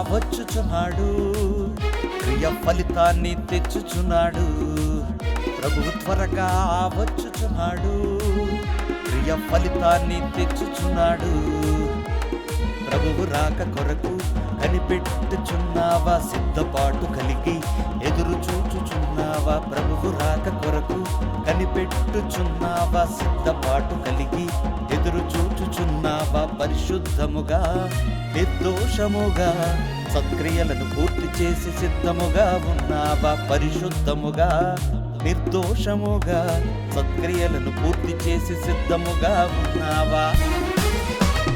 వచ్చుచున్నాడు, క్రియ ఫలితాన్ని తెచ్చుచున్నాడు. ప్రభువు త్వరగా వచ్చుచున్నాడు, క్రియ ఫలితాన్ని తెచ్చుచున్నాడు. ప్రభువు రాక కొరకు కనిపెట్టుచున్నావా? సిద్ధపాటు కలిగి ఎదురు చూచుచున్నావా? ప్రభువు రాక కొరకు కనిపెట్టుచున్నావా? సిద్ధపాటు కలిగి ఎదురు చూచుచున్నావా? పరిశుద్ధముగా నిర్దోషముగా సత్క్రియలను పూర్తి చేసి సిద్ధముగా ఉన్నావా? పరిశుద్ధముగా నిర్దోషముగా సత్క్రియలను పూర్తి చేసి సిద్ధముగా ఉన్నావా?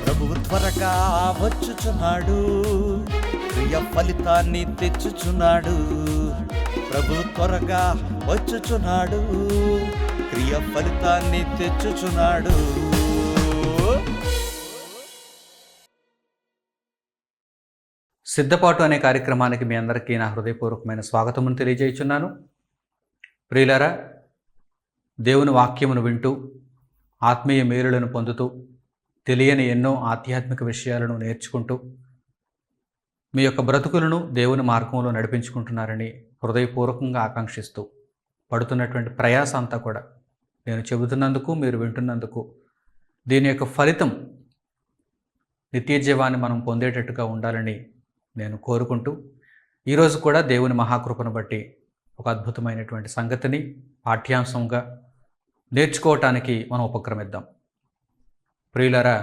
ప్రభువు త్వరగా వచ్చుచున్నాడు, క్రియ ఫలితాన్ని తెచ్చుచున్నాడు. ప్రభువు త్వరగా వచ్చుచున్నాడు, క్రియ ఫలితాన్ని తెచ్చుచున్నాడు. సిద్ధపాటు అనే కార్యక్రమానికి మీ అందరికీ నా హృదయపూర్వకమైన స్వాగతమును తెలియజేయుచున్నాను. ప్రియులారా, దేవుని వాక్యమును వింటూ ఆత్మీయ మేలులను పొందుతూ తెలియని ఎన్నో ఆధ్యాత్మిక విషయాలను నేర్చుకుంటూ మీ యొక్క బ్రతుకులను దేవుని మార్గంలో నడిపించుకుంటున్నారని హృదయపూర్వకంగా ఆకాంక్షిస్తూ పడుతున్నటువంటి ప్రయాస అంతా కూడా నేను చెబుతున్నందుకు, మీరు వింటున్నందుకు, దీని యొక్క ఫలితం నిత్య జీవాన్ని మనం పొందేటట్టుగా ఉండాలని నేను కోరుకుంటూ ఈరోజు కూడా దేవుని మహాకృపను బట్టి ఒక అద్భుతమైనటువంటి సంగతిని పాఠ్యాంశంగా నేర్చుకోవటానికి మనం ఉపక్రమిద్దాం. ప్రియులారా,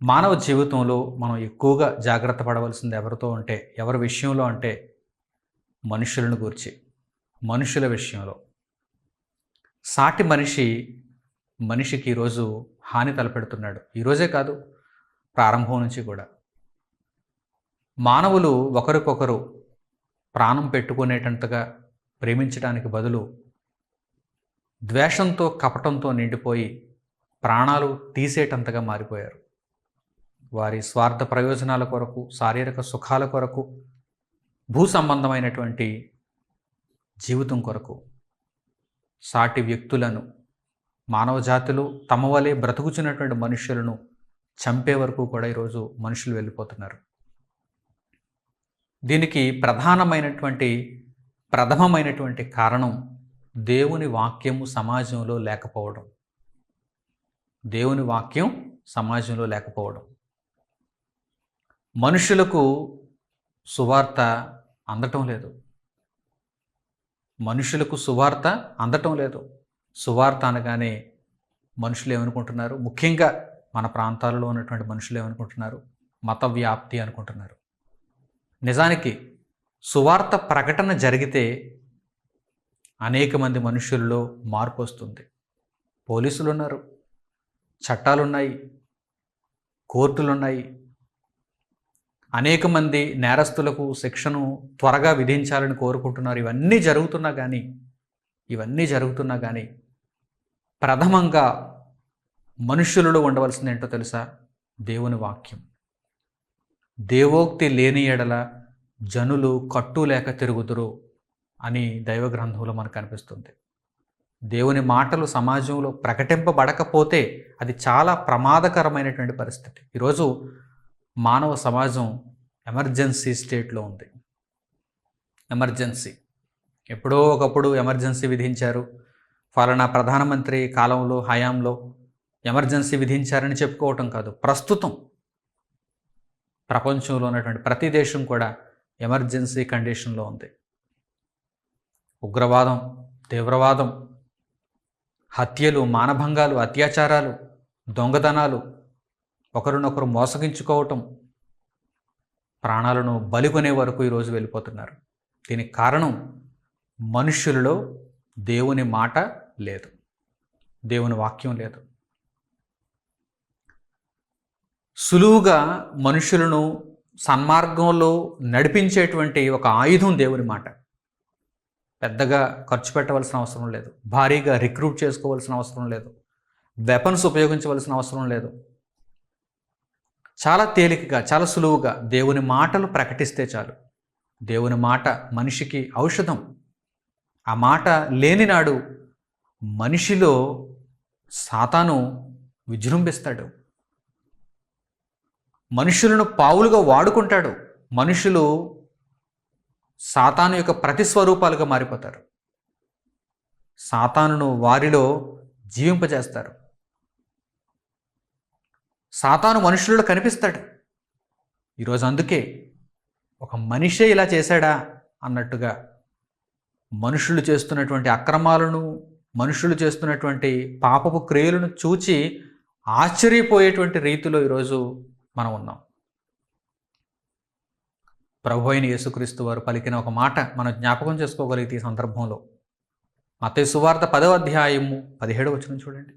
మానవ జీవితంలో మనం ఎక్కువగా జాగ్రత్త పడవలసింది ఎవరి విషయంలో అంటే మనుషులను గూర్చి, మనుషుల విషయంలో. సాటి మనిషికి ఈరోజు హాని తలపెడుతున్నాడు. ఈరోజే కాదు, ప్రారంభం నుంచి కూడా మానవులు ఒకరికొకరు ప్రాణం పెట్టుకునేటంతగా ప్రేమించడానికి బదులు ద్వేషంతో కపటంతో నిండిపోయి ప్రాణాలు తీసేటంతగా మారిపోయారు. వారి స్వార్థ ప్రయోజనాల కొరకు, శారీరక సుఖాల కొరకు, భూ సంబంధమైనటువంటి జీవితం కొరకు సాటి వ్యక్తులను, మానవ జాతిలో తమ వలె బ్రతుకుచున్నటువంటి మనుషులను చంపే వరకు కూడా ఈరోజు మనుషులు వెళ్ళిపోతున్నారు. దీనికి ప్రథమమైనటువంటి కారణం దేవుని వాక్యము సమాజంలో లేకపోవడం. దేవుని వాక్యం సమాజంలో లేకపోవడం. మనుషులకు సువార్త అందటం లేదు. సువార్త అనగానే మనుషులు ఏమనుకుంటున్నారు? ముఖ్యంగా మన ప్రాంతాలలో ఉన్నటువంటి మనుషులు ఏమనుకుంటున్నారు? మత వ్యాప్తి అనుకుంటున్నారు. నిజానికి సువార్త ప్రకటన జరిగితే అనేక మంది మనుషుల్లో మార్పు వస్తుంది. పోలీసులు ఉన్నారు, చట్టాలున్నాయి, కోర్టులున్నాయి. అనేక మంది నేరస్తులకు శిక్షను త్వరగా విధించాలని కోరుకుంటున్నారు. ఇవన్నీ జరుగుతున్నా కానీ ప్రథమంగా మనుషులలో ఉండవలసింది ఏంటో తెలుసా? దేవుని వాక్యం. దేవోక్తి లేని ఎడల జనులు కట్టు లేక తిరుగుదురు అని దైవ గ్రంథంలో మనకు కనిపిస్తుంది. దేవుని మాటలు సమాజంలో ప్రకటింపబడకపోతే అది చాలా ప్రమాదకరమైనటువంటి పరిస్థితి. ఈరోజు మానవ సమాజం ఎమర్జెన్సీ స్టేట్లో ఉంది. ఎమర్జెన్సీ ఎప్పుడో ఒకప్పుడు ఎమర్జెన్సీ విధించారు, ఫలానా ప్రధానమంత్రి హయాంలో ఎమర్జెన్సీ విధించారని చెప్పుకోవటం కాదు. ప్రస్తుతం ప్రపంచంలో ఉన్నటువంటి ప్రతి దేశం కూడా ఎమర్జెన్సీ కండిషన్లో ఉంది. ఉగ్రవాదం, తీవ్రవాదం, హత్యలు, మానభంగాలు, అత్యాచారాలు, దొంగతనాలు, ఒకరినొకరు మోసగించుకోవటం, ప్రాణాలను బలికొనే వరకు ఈరోజు వెళ్ళిపోతున్నారు. దీనికి కారణం మనుష్యులలో దేవుని మాట లేదు, దేవుని వాక్యం లేదు. సులువుగా మనుషులను సన్మార్గంలో నడిపించేటువంటి ఒక ఆయుధం దేవుని మాట. పెద్దగా ఖర్చు పెట్టవలసిన అవసరం లేదు, భారీగా రిక్రూట్ చేసుకోవాల్సిన అవసరం లేదు, వెపన్స్ ఉపయోగించవలసిన అవసరం లేదు. చాలా తేలికగా, చాలా సులువుగా దేవుని మాటలు ప్రకటిస్తే చాలు. దేవుని మాట మనిషికి ఔషధం. ఆ మాట లేనినాడు మనిషిలో సాతాను విజృంభిస్తాడు, మనుషులను పావులుగా వాడుకుంటాడు. మనుషులు సాతాను యొక్క ప్రతిస్వరూపాలుగా మారిపోతారు. సాతానును వారిలో జీవింపజేస్తారు. సాతాను మనుషులలో కనిపిస్తాడు. ఈరోజు అందుకే ఒక మనిషే ఇలా చేశాడా అన్నట్టుగా మనుషులు చేస్తున్నటువంటి అక్రమాలను, మనుషులు చేస్తున్నటువంటి పాపపు క్రియలను చూచి ఆశ్చర్యపోయేటువంటి రీతిలో ఈరోజు మనం ఉన్నాం. ప్రభు అయిన యేసుక్రీస్తు వారు పలికిన ఒక మాట మనం జ్ఞాపకం చేసుకోగలిగితే ఈ సందర్భంలో మత్తయి సువార్త 10వ అధ్యాయము 17వ వచనం చూడండి.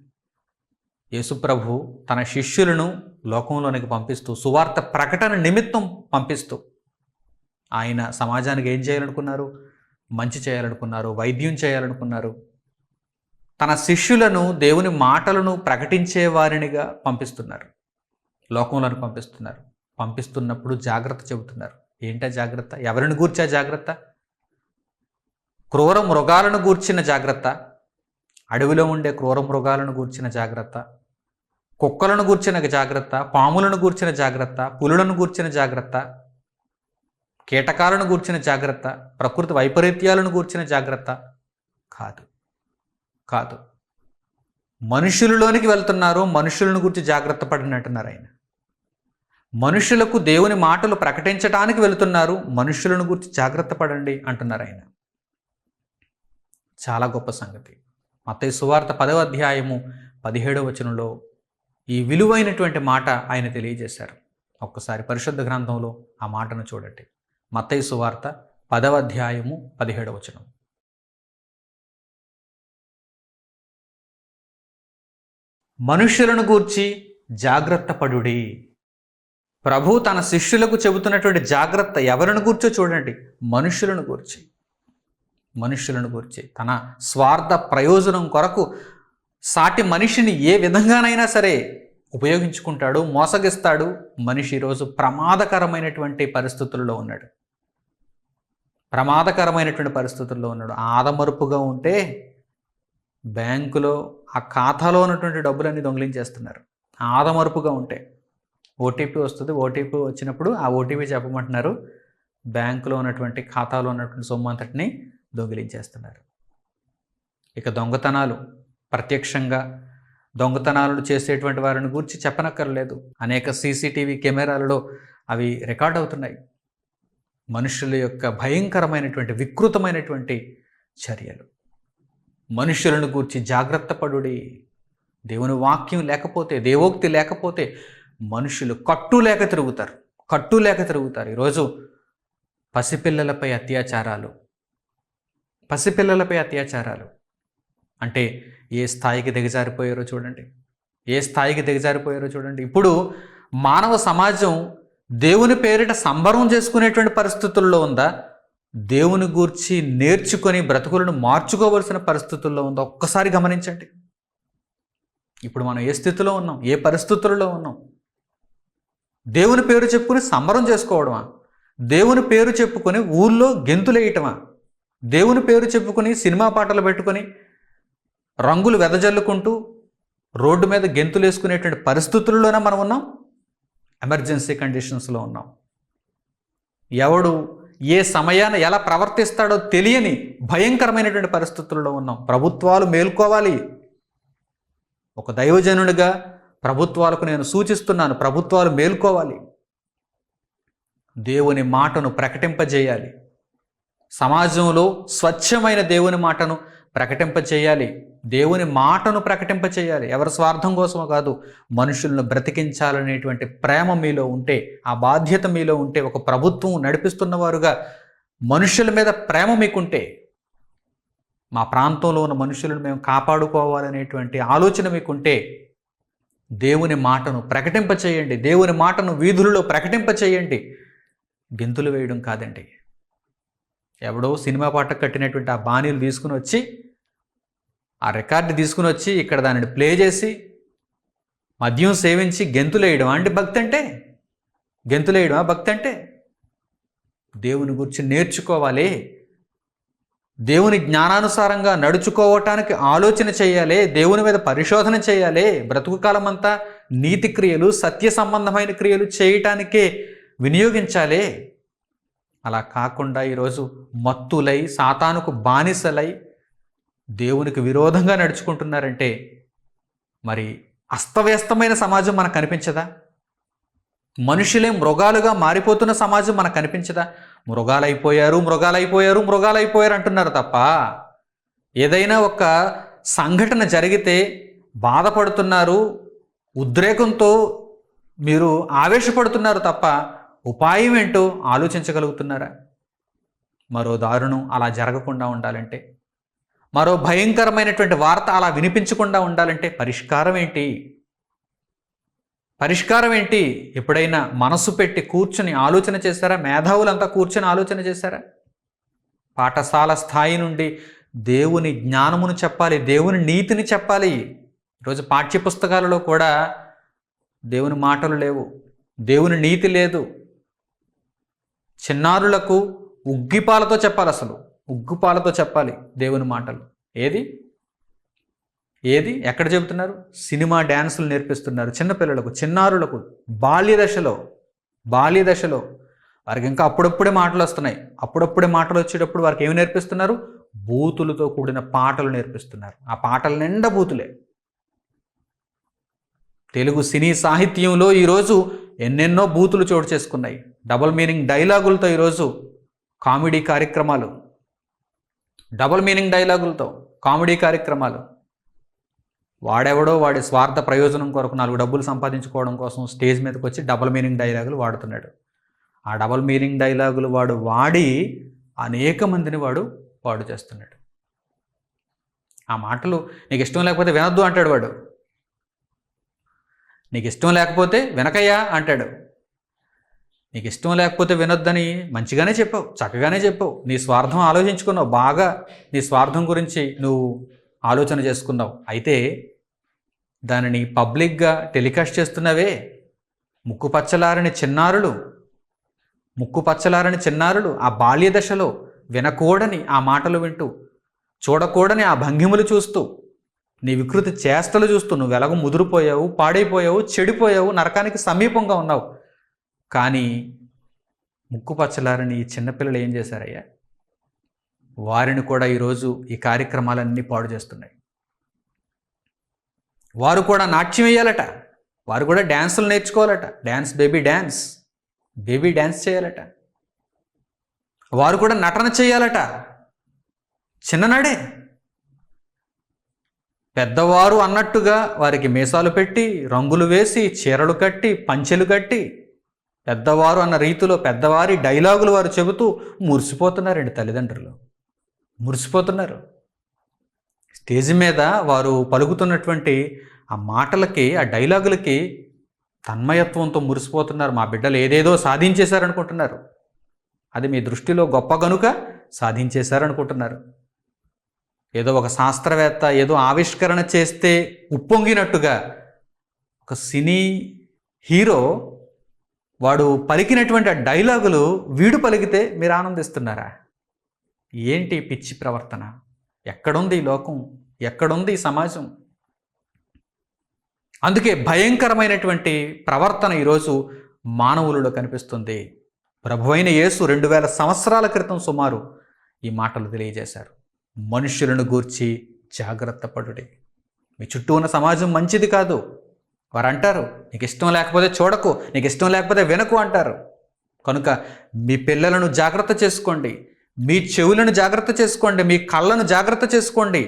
యేసు ప్రభు తన శిష్యులను లోకంలోనికి పంపిస్తూ, సువార్త ప్రకటన నిమిత్తం పంపిస్తూ, ఆయన సమాజానికి ఏం చేయాలనుకున్నారు? మంచి చేయాలనుకున్నారు, వైద్యం చేయాలనుకున్నారు. తన శిష్యులను దేవుని మాటలను ప్రకటించే వారినిగా పంపిస్తున్నారు, లోకంలోకి పంపిస్తున్నారు. పంపిస్తున్నప్పుడు జాగ్రత్త చెబుతున్నారు. ఏంటా జాగ్రత్త? ఎవరిని గూర్చా జాగ్రత్త? క్రూర మృగాలను గూర్చిన జాగ్రత్త, అడవిలో ఉండే క్రూర మృగాలను గూర్చిన జాగ్రత్త, కుక్కలను గూర్చిన జాగ్రత్త, పాములను గూర్చిన జాగ్రత్త, పులులను గూర్చిన జాగ్రత్త, కీటకాలను గూర్చిన జాగ్రత్త, ప్రకృతి వైపరీత్యాలను గూర్చిన జాగ్రత్త కాదు. కాదు. మనుషులలోనికి వెళ్తున్నారు, మనుషులను గురించి జాగ్రత్త పడినట్టున్నారు ఆయన. మనుషులకు దేవుని మాటలు ప్రకటించడానికి వెళుతున్నారు, మనుషులను గురించి జాగ్రత్త పడండి అంటున్నారు ఆయన. చాలా గొప్ప సంగతి. మత్తయి సువార్త 10వ అధ్యాయము 17వ వచనంలో ఈ విలువైనటువంటి మాట ఆయన తెలియజేశారు. ఒక్కసారి పరిశుద్ధ గ్రంథంలో ఆ మాటను చూడండి. మత్తయి సువార్త 10వ అధ్యాయము 17వ వచనం. మనుష్యులను గూర్చి జాగ్రత్త పడుడి. ప్రభు తన శిష్యులకు చెబుతున్నటువంటి జాగ్రత్త ఎవరిని గూర్చో చూడండి. మనుష్యులను గూర్చి. మనుష్యులను గూర్చి తన స్వార్థ ప్రయోజనం కొరకు సాటి మనిషిని ఏ విధంగానైనా సరే ఉపయోగించుకుంటాడు, మోసగిస్తాడు. మనిషి ఈరోజు ప్రమాదకరమైనటువంటి పరిస్థితుల్లో ఉన్నాడు. ప్రమాదకరమైనటువంటి పరిస్థితుల్లో ఉన్నాడు. ఆదమరుపుగా ఉంటే బ్యాంకులో ఆ ఖాతాలో ఉన్నటువంటి డబ్బులన్నీ దొంగిలించేస్తున్నారు. ఆదమరుపుగా ఉంటే ఓటీపీ వస్తుంది. ఓటీపీ వచ్చినప్పుడు ఆ ఓటీపీ చెప్పమంటున్నారు. బ్యాంకులో ఉన్నటువంటి ఖాతాలో ఉన్నటువంటి సొమ్ము అంతటిని దొంగిలించేస్తున్నారు. ఇక దొంగతనాలు, ప్రత్యక్షంగా దొంగతనాలను చేసేటువంటి వారిని గురించి చెప్పనక్కర్లేదు. అనేక సీసీటీవీ కెమెరాలలో అవి రికార్డ్ అవుతున్నాయి. మనుషుల యొక్క భయంకరమైనటువంటి వికృతమైనటువంటి చర్యలు. మనుషులను గూర్చి జాగ్రత్త పడుడి. దేవుని వాక్యం లేకపోతే, దేవోక్తి లేకపోతే మనుషులు కట్టు లేక తిరుగుతారు. ఈరోజు పసిపిల్లలపై అత్యాచారాలు అంటే ఏ స్థాయికి దిగజారిపోయారో చూడండి. ఇప్పుడు మానవ సమాజం దేవుని పేరిట సంబరం చేసుకునేటువంటి పరిస్థితుల్లో ఉందా? దేవుని గూర్చి నేర్చుకొని బ్రతుకులను మార్చుకోవలసిన పరిస్థితుల్లో ఉందా? ఒక్కసారి గమనించండి. ఇప్పుడు మనం ఏ స్థితిలో ఉన్నాం, ఏ పరిస్థితుల్లో ఉన్నాం? దేవుని పేరు చెప్పుకొని సంబరం చేసుకోవడమా? దేవుని పేరు చెప్పుకొని ఊళ్ళో గెంతులేయటమా? దేవుని పేరు చెప్పుకొని సినిమా పాటలు పెట్టుకొని రంగులు వెదజల్లుకుంటూ రోడ్డు మీద గెంతులు వేసుకునేటువంటి పరిస్థితుల్లోనే మనం ఉన్నాం. ఎమర్జెన్సీ కండిషన్స్లో ఉన్నాం. ఎవడు ఏ సమయాన ఎలా ప్రవర్తిస్తాడో తెలియని భయంకరమైనటువంటి పరిస్థితుల్లో ఉన్నాం. ప్రభుత్వాలు మేల్కోవాలి. ఒక దైవజనుడిగా ప్రభుత్వాలకు నేను సూచిస్తున్నాను, ప్రభుత్వాలు మేల్కోవాలి. దేవుని మాటను ప్రకటింపజేయాలి. సమాజంలో స్వచ్ఛమైన దేవుని మాటను ప్రకటింపచేయాలి. దేవుని మాటను ప్రకటింపచేయాలి. ఎవరి స్వార్థం కోసమో కాదు, మనుషులను బ్రతికించాలనేటువంటి ప్రేమ మీలో ఉంటే, ఆ బాధ్యత మీలో ఉంటే, ఒక ప్రభుత్వం నడిపిస్తున్నవారుగా మనుషుల మీద ప్రేమ మీకుంటే, మా ప్రాంతంలో ఉన్న మనుషులను మేము కాపాడుకోవాలనేటువంటి ఆలోచన మీకుంటే, దేవుని మాటను ప్రకటింపచేయండి. దేవుని మాటను వీధులలో ప్రకటింపచేయండి. గెంతులు వేయడం కాదండి. ఎవడో సినిమా పాటకు కట్టినటువంటి ఆ బాణీలు తీసుకుని వచ్చి, ఆ రికార్డు తీసుకుని వచ్చి ఇక్కడ దానిని ప్లే చేసి మద్యం సేవించి గెంతులేయడం అంటే భక్తి అంటే? గెంతులేయడమా భక్తి అంటే? దేవుని గురించి నేర్చుకోవాలి. దేవుని జ్ఞానానుసారంగా నడుచుకోవటానికి ఆలోచన చేయాలి. దేవుని మీద పరిశోధన చేయాలి. బ్రతుకు కాలం అంతా నీతి క్రియలు, సత్య సంబంధమైన క్రియలు చేయటానికే వినియోగించాలి. అలా కాకుండా ఈరోజు మత్తులై సాతానుకు బానిసలై దేవునికి విరోధంగా నడుచుకుంటున్నారంటే మరి అస్తవ్యస్తమైన సమాజం మనకు కనిపించదా? మనుషులే మృగాలుగా మారిపోతున్న సమాజం మనకు కనిపించదా? మృగాలైపోయారు అంటున్నారు తప్ప ఏదైనా ఒక సంఘటన జరిగితే బాధపడుతున్నారు, ఉద్రేకంతో మీరు ఆవేశపడుతున్నారు తప్ప ఉపాయం ఏంటో ఆలోచించగలుగుతున్నారా? మరో దారుణం అలా జరగకుండా ఉండాలంటే, మరో భయంకరమైనటువంటి వార్త అలా వినిపించకుండా ఉండాలంటే పరిష్కారం ఏంటి? ఎప్పుడైనా మనసు పెట్టి కూర్చుని ఆలోచన చేశారా? మేధావులంతా కూర్చొని ఆలోచన చేశారా? పాఠశాల స్థాయి నుండి దేవుని జ్ఞానమును చెప్పాలి, దేవుని నీతిని చెప్పాలి. ఈరోజు పాఠ్యపుస్తకాలలో కూడా దేవుని మాటలు లేవు, దేవుని నీతి లేదు. చిన్నారులకు ఉగ్గిపాలతో చెప్పాలి, అసలు ఉగ్గుపాలతో చెప్పాలి దేవుని మాటలు. ఏది ఎక్కడ చెబుతున్నారు? సినిమా డ్యాన్సులు నేర్పిస్తున్నారు చిన్నపిల్లలకు, చిన్నారులకు బాల్య దశలో వారికి ఇంకా అప్పుడప్పుడే మాటలు వస్తున్నాయి. అప్పుడప్పుడే మాటలు వచ్చేటప్పుడు వారికి ఏమి నేర్పిస్తున్నారు? బూతులతో కూడిన పాటలు నేర్పిస్తున్నారు. ఆ పాటల నిండా బూతులే. తెలుగు సినీ సాహిత్యంలో ఈరోజు ఎన్నెన్నో బూతులు చోటు చేసుకున్నాయి. డబుల్ మీనింగ్ డైలాగులతో ఈరోజు కామెడీ కార్యక్రమాలు. వాడెవడో వాడి స్వార్థ ప్రయోజనం కొరకు 4 డబ్బులు సంపాదించుకోవడం కోసం స్టేజ్ మీదకి వచ్చి డబుల్ మీనింగ్ డైలాగులు వాడుతున్నాడు. ఆ డబుల్ మీనింగ్ డైలాగులు వాడి అనేక మందిని వాడు చేస్తున్నాడు. ఆ మాటలు నీకు ఇష్టం లేకపోతే వినొద్దు అంటాడు వాడు. నీకు ఇష్టం లేకపోతే వినకయ్యా అంటాడు. నీకు ఇష్టం లేకపోతే వినొద్దని మంచిగానే చెప్పావు, చక్కగానే చెప్పావు. నీ స్వార్థం ఆలోచించుకున్నావు, బాగా నీ స్వార్థం గురించి నువ్వు ఆలోచన చేసుకున్నావు. అయితే దానిని పబ్లిక్గా టెలికాస్ట్ చేస్తున్నావే. ముక్కుపచ్చలారని చిన్నారులు ఆ బాల్య దశలో వినకూడని ఆ మాటలు వింటూ, చూడకూడని ఆ భంగిమలు చూస్తూ, నీ వికృతి చేష్టలు చూస్తూ నువ్వు ఎలాగో ముదిరిపోయావు, పాడైపోయావు, చెడిపోయావు, నరకానికి సమీపంగా ఉన్నావు. కానీ ముక్కుపచ్చలారని ఈ చిన్నపిల్లలు ఏం చేశారయ్యా? వారిని కూడా ఈరోజు ఈ కార్యక్రమాలన్నీ పాడు చేస్తున్నాయి. వారు కూడా నాట్యం వేయాలట, వారు కూడా డ్యాన్సులు నేర్చుకోవాలట. బేబీ డ్యాన్స్ చేయాలట. వారు కూడా నటన చేయాలట చిన్ననాడే. పెద్దవారు అన్నట్టుగా వారికి మీసాలు పెట్టి, రంగులు వేసి, చీరలు కట్టి, పంచెలు కట్టి, పెద్దవారు అన్న రీతిలో పెద్దవారి డైలాగులు వారు చెబుతూ మురిసిపోతున్నారండి. తల్లిదండ్రులు మురిసిపోతున్నారు. స్టేజ్ మీద వారు పలుకుతున్నటువంటి ఆ మాటలకి, ఆ డైలాగులకి తన్మయత్వంతో మురిసిపోతున్నారు. మా బిడ్డలు ఏదేదో సాధించేశారనుకుంటున్నారు. అది మీ దృష్టిలో గొప్ప గనుక సాధించేశారనుకుంటున్నారు. ఏదో ఒక శాస్త్రవేత్త ఏదో ఆవిష్కరణ చేస్తే ఉప్పొంగినట్టుగా ఒక సినీ హీరో వాడు పలికినటువంటి ఆ డైలాగులు వీడు పలికితే మీరు ఆనందిస్తున్నారా? ఏంటి పిచ్చి ప్రవర్తన? ఎక్కడుంది ఈ లోకం? ఎక్కడుంది ఈ సమాజం? అందుకే భయంకరమైనటువంటి ప్రవర్తన ఈరోజు మానవులలో కనిపిస్తుంది. ప్రభువైన యేసు 2000 సంవత్సరాల క్రితం సుమారు ఈ మాటలు తెలియజేశారు. మనుషులను గూర్చి జాగ్రత్త పడుడి. మీ చుట్టూ ఉన్న సమాజం మంచిది కాదు. వారు అంటారు, నీకు ఇష్టం లేకపోతే చూడకు, నీకు ఇష్టం లేకపోతే వినకు అంటారు. కనుక మీ పిల్లలను జాగ్రత్త చేసుకోండి, మీ చెవులను జాగ్రత్త చేసుకోండి, మీ కళ్ళను జాగ్రత్త చేసుకోండి.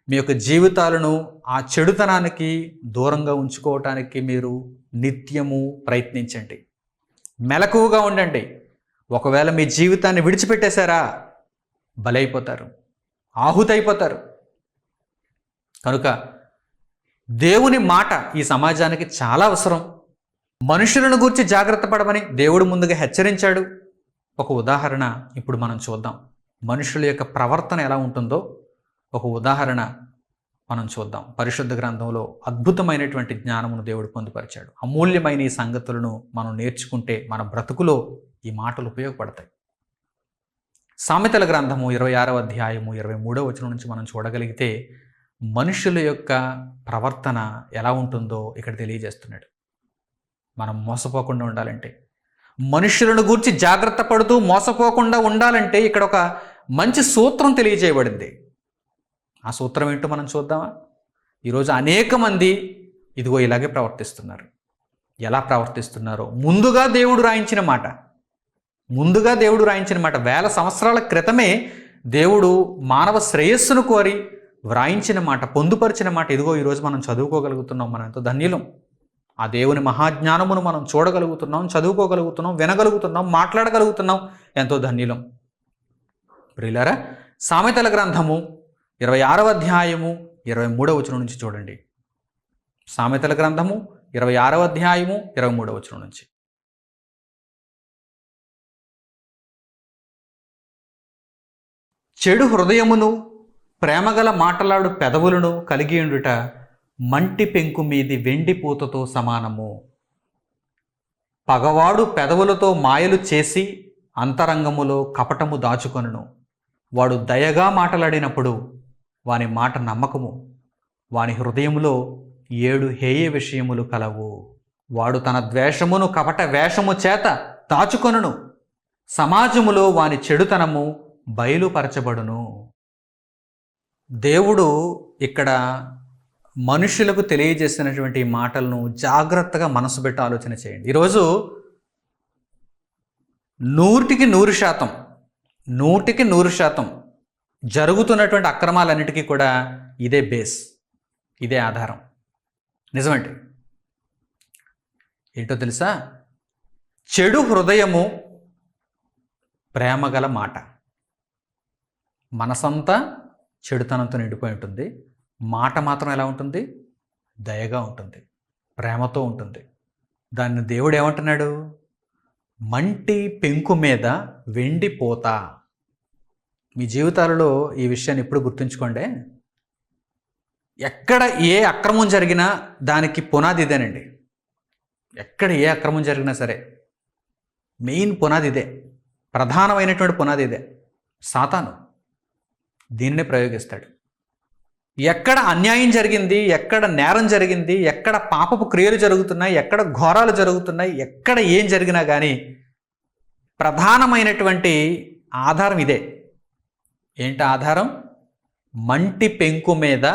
మీ యొక్క జీవితాలను ఆ చెడుతనానికి దూరంగా ఉంచుకోవటానికి మీరు నిత్యము ప్రయత్నించండి. మెలకువగా ఉండండి. ఒకవేళ మీ జీవితాన్ని విడిచిపెట్టేశారా, బలైపోతారు, ఆహుతైపోతారు. కనుక దేవుని మాట ఈ సమాజానికి చాలా అవసరం. మనుషులను గురించి జాగ్రత్త పడమని దేవుడు ముందుగా హెచ్చరించాడు. ఒక ఉదాహరణ ఇప్పుడు మనం చూద్దాం. మనుషుల యొక్క ప్రవర్తన ఎలా ఉంటుందో ఒక ఉదాహరణ మనం చూద్దాం. పరిశుద్ధ గ్రంథంలో అద్భుతమైనటువంటి జ్ఞానమును దేవుడు పొందుపరిచాడు. అమూల్యమైన ఈ సంగతులను మనం నేర్చుకుంటే మన బ్రతుకులో ఈ మాటలు ఉపయోగపడతాయి. సామెతల గ్రంథము 26వ అధ్యాయము 23వ వచనం నుంచి మనం చూడగలిగితే మనుషుల యొక్క ప్రవర్తన ఎలా ఉంటుందో ఇక్కడ తెలియజేస్తున్నాడు. మనం మోసపోకుండా ఉండాలంటే, మనుషులను గూర్చి జాగ్రత్త పడుతూ మోసపోకుండా ఉండాలంటే ఇక్కడ ఒక మంచి సూత్రం తెలియజేయబడింది. ఆ సూత్రం ఏంటో మనం చూద్దామా? ఈరోజు అనేక మంది ఇదిగో ఇలాగే ప్రవర్తిస్తున్నారు. ఎలా ప్రవర్తిస్తున్నారో ముందుగా దేవుడు రాయించిన మాట, వేల సంవత్సరాల క్రితమే దేవుడు మానవ శ్రేయస్సును కోరి వ్రాయించిన మాట, పొందుపరిచిన మాట ఇదిగో ఈరోజు మనం చదువుకోగలుగుతున్నాం. మనం ఎంతో ధన్యులం. ఆ దేవుని మహాజ్ఞానమును మనం చూడగలుగుతున్నాం, చదువుకోగలుగుతున్నాం, వినగలుగుతున్నాం, మాట్లాడగలుగుతున్నాం. ఎంతో ధన్యులం. ప్రియులారా, సామెతల గ్రంథము 26వ అధ్యాయము 23వ వచనం నుంచి చూడండి. సామెతల గ్రంథము 26వ అధ్యాయము 23వ వచనం నుంచి. చెడు హృదయమును ప్రేమగల మాటలాడు పెదవులను కలిగి ఉండుట మంటి పెంకు మీది వెండి పూతతో సమానము. పగవాడు పెదవులతో మాయలు చేసి అంతరంగములో కపటము దాచుకొనును. వాడు దయగా మాటలాడినప్పుడు వాని మాట నమ్మకము. వాని హృదయములో 7 హేయ విషయములు కలవు. వాడు తన ద్వేషమును కపట వేషము చేత దాచుకొనును. సమాజములో వాని చెడుతనము బయలుపరచబడును. దేవుడు ఇక్కడ మనుషులకు తెలియజేసినటువంటి మాటలను జాగ్రత్తగా మనసు పెట్టి ఆలోచన చేయండి. ఈరోజు 100% జరుగుతున్నటువంటి అక్రమాలన్నిటికీ కూడా ఇదే బేస్, ఇదే ఆధారం. నిజమండి. ఏంటో తెలుసా? చెడు హృదయము, ప్రేమగల మాట. మనసంతా చెడుతనంతో నిండిపోయి ఉంటుంది. మాట మాత్రం ఎలా ఉంటుంది? దయగా ఉంటుంది, ప్రేమతో ఉంటుంది. దాన్ని దేవుడు ఏమంటున్నాడు? మంటి పెంకు మీద వెండి పోత. మీ జీవితాలలో ఈ విషయాన్ని ఎప్పుడు గుర్తుంచుకోండి. ఎక్కడ ఏ అక్రమం జరిగినా దానికి పునాది ఇదేనండి. ఎక్కడ ఏ అక్రమం జరిగినా సరే మెయిన్ పునాది ఇదే, ప్రధానమైనటువంటి పునాది ఇదే. సాతాను దీన్నే ప్రయోగిస్తాడు. ఎక్కడ అన్యాయం జరిగింది, ఎక్కడ నేరం జరిగింది, ఎక్కడ పాపపు క్రియలు జరుగుతున్నాయి, ఎక్కడ ఘోరాలు జరుగుతున్నాయి, ఎక్కడ ఏం జరిగినా కానీ ప్రధానమైనటువంటి ఆధారం ఇదే. ఏంటి ఆధారం? మంటి పెంకు మీద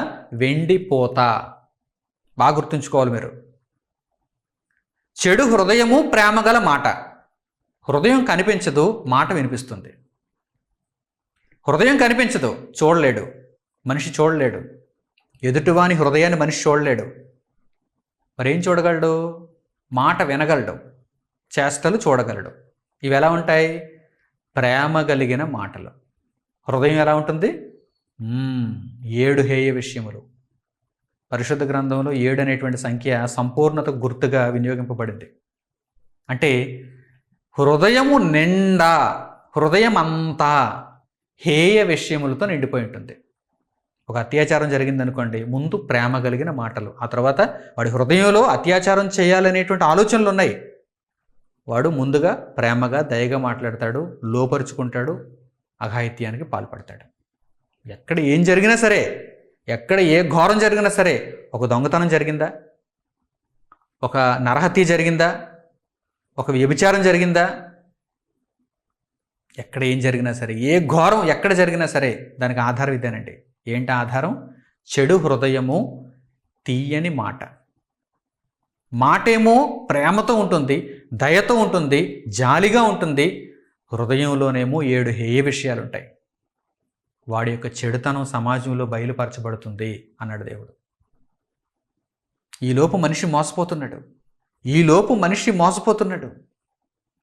వెండి పోత. బాగా గుర్తుంచుకోవాలి మీరు. చెడు హృదయము, ప్రేమగల మాట. హృదయం కనిపించదు, మాట వినిపిస్తుంది. హృదయం కనిపించదు, చూడలేడు, మనిషి చూడలేడు. ఎదుటివాని హృదయాన్ని మనిషి చూడలేడు. మరేం చూడగలడు? మాట వినగలడు, చేష్టలు చూడగలడు. ఇవి ఎలా ఉంటాయి? ప్రేమ కలిగిన మాటలు. హృదయం ఎలా ఉంటుంది? 7 హేయ విషయములు. పరిశుద్ధ గ్రంథంలో 7 అనేటువంటి సంఖ్య సంపూర్ణత గుర్తుగా వినియోగింపబడింది. అంటే హృదయము నిండా, హృదయం అంతా హేయ విషయములతో నిండిపోయి ఉంటుంది. ఒక అత్యాచారం జరిగిందనుకోండి, ముందు ప్రేమ కలిగిన మాటలు, ఆ తర్వాత వాడి హృదయంలో అత్యాచారం చేయాలనేటువంటి ఆలోచనలు ఉన్నాయి. వాడు ముందుగా ప్రేమగా దయగా మాట్లాడతాడు, లోపరుచుకుంటాడు, అఘాయిత్యానికి పాల్పడతాడు. ఎక్కడ ఏం జరిగినా సరే, ఎక్కడ ఏ ఘోరం జరిగినా సరే, ఒక దొంగతనం జరిగిందా, ఒక నరహత్య జరిగిందా, ఒక వ్యభిచారం జరిగిందా, ఎక్కడ ఏం జరిగినా సరే, ఏ ఘోరం ఎక్కడ జరిగినా సరే దానికి ఆధారం ఇదేనండి. ఏంటి ఆధారం? చెడు హృదయము, తీయని మాట. మాటేమో ప్రేమతో ఉంటుంది, దయతో ఉంటుంది, జాలిగా ఉంటుంది. హృదయంలోనేమో 7 హేయ విషయాలు ఉంటాయి. వాడి యొక్క చెడుతనం సమాజంలో బయలుపరచబడుతుంది అన్నాడు దేవుడు. ఈలోపు మనిషి మోసపోతున్నాడు.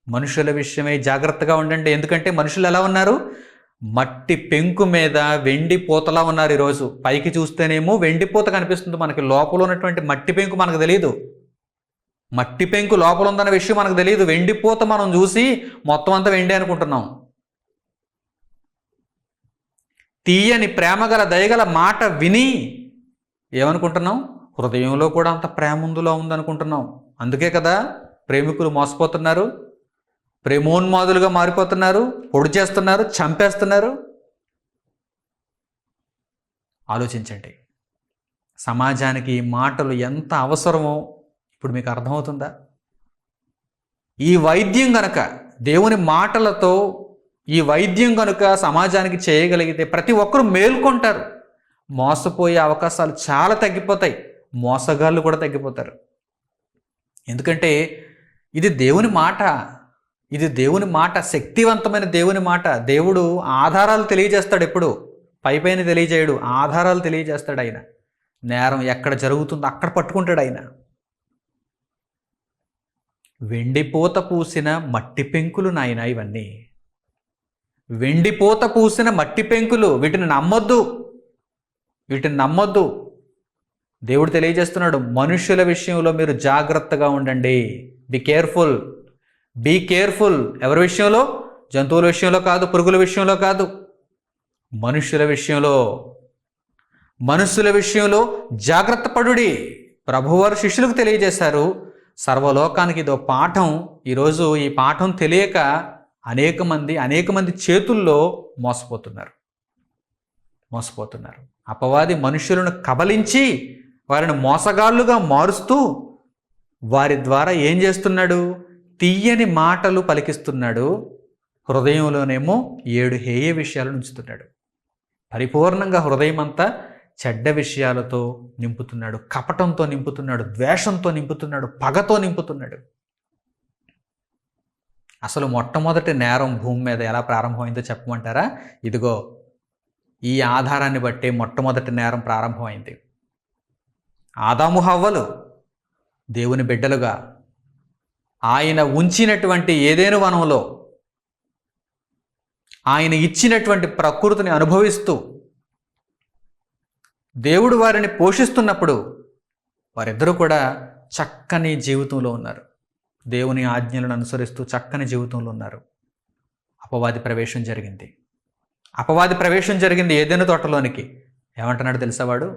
మనుషుల విషయమై జాగ్రత్తగా ఉండండి. ఎందుకంటే మనుషులు ఎలా ఉన్నారు? మట్టి పెంకు మీద వెండి పూతలా ఉన్నారు. ఈరోజు పైకి చూస్తేనేమో వెండి పూత కనిపిస్తుంది మనకి, లోపల ఉన్నటువంటి మట్టి పెంకు మనకు తెలియదు. మట్టి పెంకు లోపల ఉందన్న విషయం మనకు తెలియదు. వెండి పూత మనం చూసి మొత్తం అంతా వెండి అనుకుంటున్నాం. తీయని ప్రేమగల దయగల మాట విని ఏమనుకుంటున్నాం? హృదయంలో కూడా అంత ప్రేమ ఉందిలో ఉందనుకుంటున్నాం. అందుకే కదా ప్రేమికులు మోసపోతున్నారు, ప్రేమోన్మాదులుగా మారిపోతున్నారు, పొడి చేస్తున్నారు, చంపేస్తున్నారు. ఆలోచించండి. సమాజానికి మాటలు ఎంత అవసరమో ఇప్పుడు మీకు అర్థమవుతుందా? ఈ వైద్యం గనక దేవుని మాటలతో ఈ వైద్యం కనుక సమాజానికి చేయగలిగితే ప్రతి ఒక్కరూ మేల్కొంటారు. మోసపోయే అవకాశాలు చాలా తగ్గిపోతాయి. మోసగాళ్ళు కూడా తగ్గిపోతారు. ఎందుకంటే ఇది దేవుని మాట, ఇది దేవుని మాట, శక్తివంతమైన దేవుని మాట. దేవుడు ఆధారాలు తెలియజేస్తాడు. ఎప్పుడు పైపైన తెలియజేయడు, ఆధారాలు తెలియజేస్తాడు. ఆయన నేరం ఎక్కడ జరుగుతుందో అక్కడ పట్టుకుంటాడు. ఆయన వెండిపోత పూసిన మట్టి పెంకులు నాయన ఇవన్నీ. వెండిపోత పూసిన మట్టి పెంకులు, వీటిని నమ్మొద్దు, వీటిని నమ్మొద్దు. దేవుడు తెలియజేస్తున్నాడు, మనుషుల విషయంలో మీరు జాగ్రత్తగా ఉండండి. Be careful, be careful. ఎవరి విషయంలో? జంతువుల విషయంలో కాదు, పురుగుల విషయంలో కాదు, మనుషుల విషయంలో. మనుషుల విషయంలో జాగ్రత్త పడుడి. ప్రభువారు శిష్యులకు తెలియజేశారు. సర్వలోకానికి ఇదో పాఠం. ఈరోజు ఈ పాఠం తెలియక అనేక మంది చేతుల్లో మోసపోతున్నారు. అపవాది మనుషులను కబలించి వారిని మోసగాళ్ళుగా మారుస్తూ వారి ద్వారా ఏం చేస్తున్నాడు? తీయని మాటలు పలికిస్తున్నాడు. హృదయంలోనేమో 7 హేయ విషయాలను ఉంచుతున్నాడు. పరిపూర్ణంగా హృదయం అంతా చెడ్డ విషయాలతో నింపుతున్నాడు, కపటంతో నింపుతున్నాడు, ద్వేషంతో నింపుతున్నాడు, పగతో నింపుతున్నాడు. అసలు మొట్టమొదటి నేరం భూమి మీద ఎలా ప్రారంభమైందో చెప్పమంటారా? ఇదిగో ఈ ఆధారాన్ని బట్టి మొట్టమొదటి నేరం ప్రారంభమైంది. ఆదాము హవ్వలు దేవుని బిడ్డలుగా ఆయన ఉంచినటువంటి ఏదెను వనంలో ఆయన ఇచ్చినటువంటి ప్రకృతిని అనుభవిస్తూ దేవుడు వారిని పోషిస్తున్నప్పుడు వారిద్దరూ కూడా చక్కని జీవితంలో ఉన్నారు. దేవుని ఆజ్ఞలను అనుసరిస్తూ చక్కని జీవితంలో ఉన్నారు. అపవాది ప్రవేశం జరిగింది ఏదెను తోటలోనికి. ఏమంటున్నాడు తెలుసా? వాడు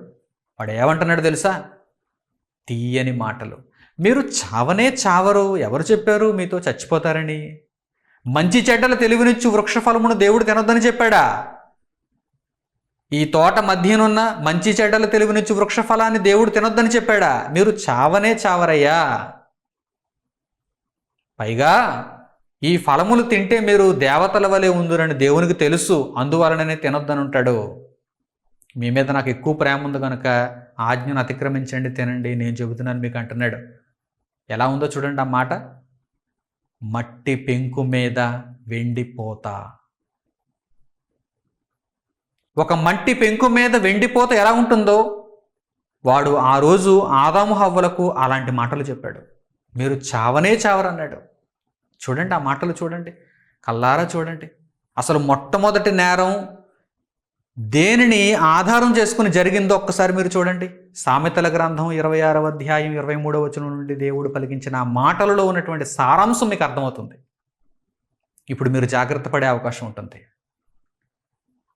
ఏమంటున్నాడు తెలుసా? తీయని మాటలు. మీరు చావనే చావరు. ఎవరు చెప్పారు మీతో చచ్చిపోతారని? మంచి చెడ్డల తెలివినిచ్చు వృక్షఫలమును దేవుడు తినొద్దని చెప్పాడా? ఈ తోట మధ్యనున్న మంచి చెడ్డల తెలివినిచ్చు వృక్షఫలాన్ని దేవుడు తినొద్దని చెప్పాడా? మీరు చావనే చావరయ్యా. పైగా ఈ ఫలములు తింటే మీరు దేవతల వలె ఉందురని దేవునికి తెలుసు, అందువలననే తినొద్దని ఉంటాడు. మీ మీద నాకు ఎక్కువ ప్రేమ ఉంది కనుక ఆజ్ఞను అతిక్రమించండి, తినండి, నేను చెబుతున్నాను మీకు అంటున్నాడు. ఎలా ఉందో చూడండి ఆ మాట. మట్టి పెంకు మీద వెండిపోత. ఒక మట్టి పెంకు మీద వెండిపోత ఎలా ఉంటుందో వాడు ఆ రోజు ఆదాము హవ్వలకు అలాంటి మాటలు చెప్పాడు. మీరు చావనే చావరన్నాడు. చూడండి ఆ మాటలు, చూడండి, కల్లారా చూడండి. అసలు మొట్టమొదటి నేరం దేనిని ఆధారం చేసుకుని జరిగిందో ఒక్కసారి మీరు చూడండి. సామెతల గ్రంథం 26వ అధ్యాయం 23వ వచనం నుండి దేవుడు పలికించిన ఆ మాటలలో ఉన్నటువంటి సారాంశం మీకు అర్థమవుతుంది. ఇప్పుడు మీరు జాగ్రత్త పడే అవకాశం ఉంటుంది.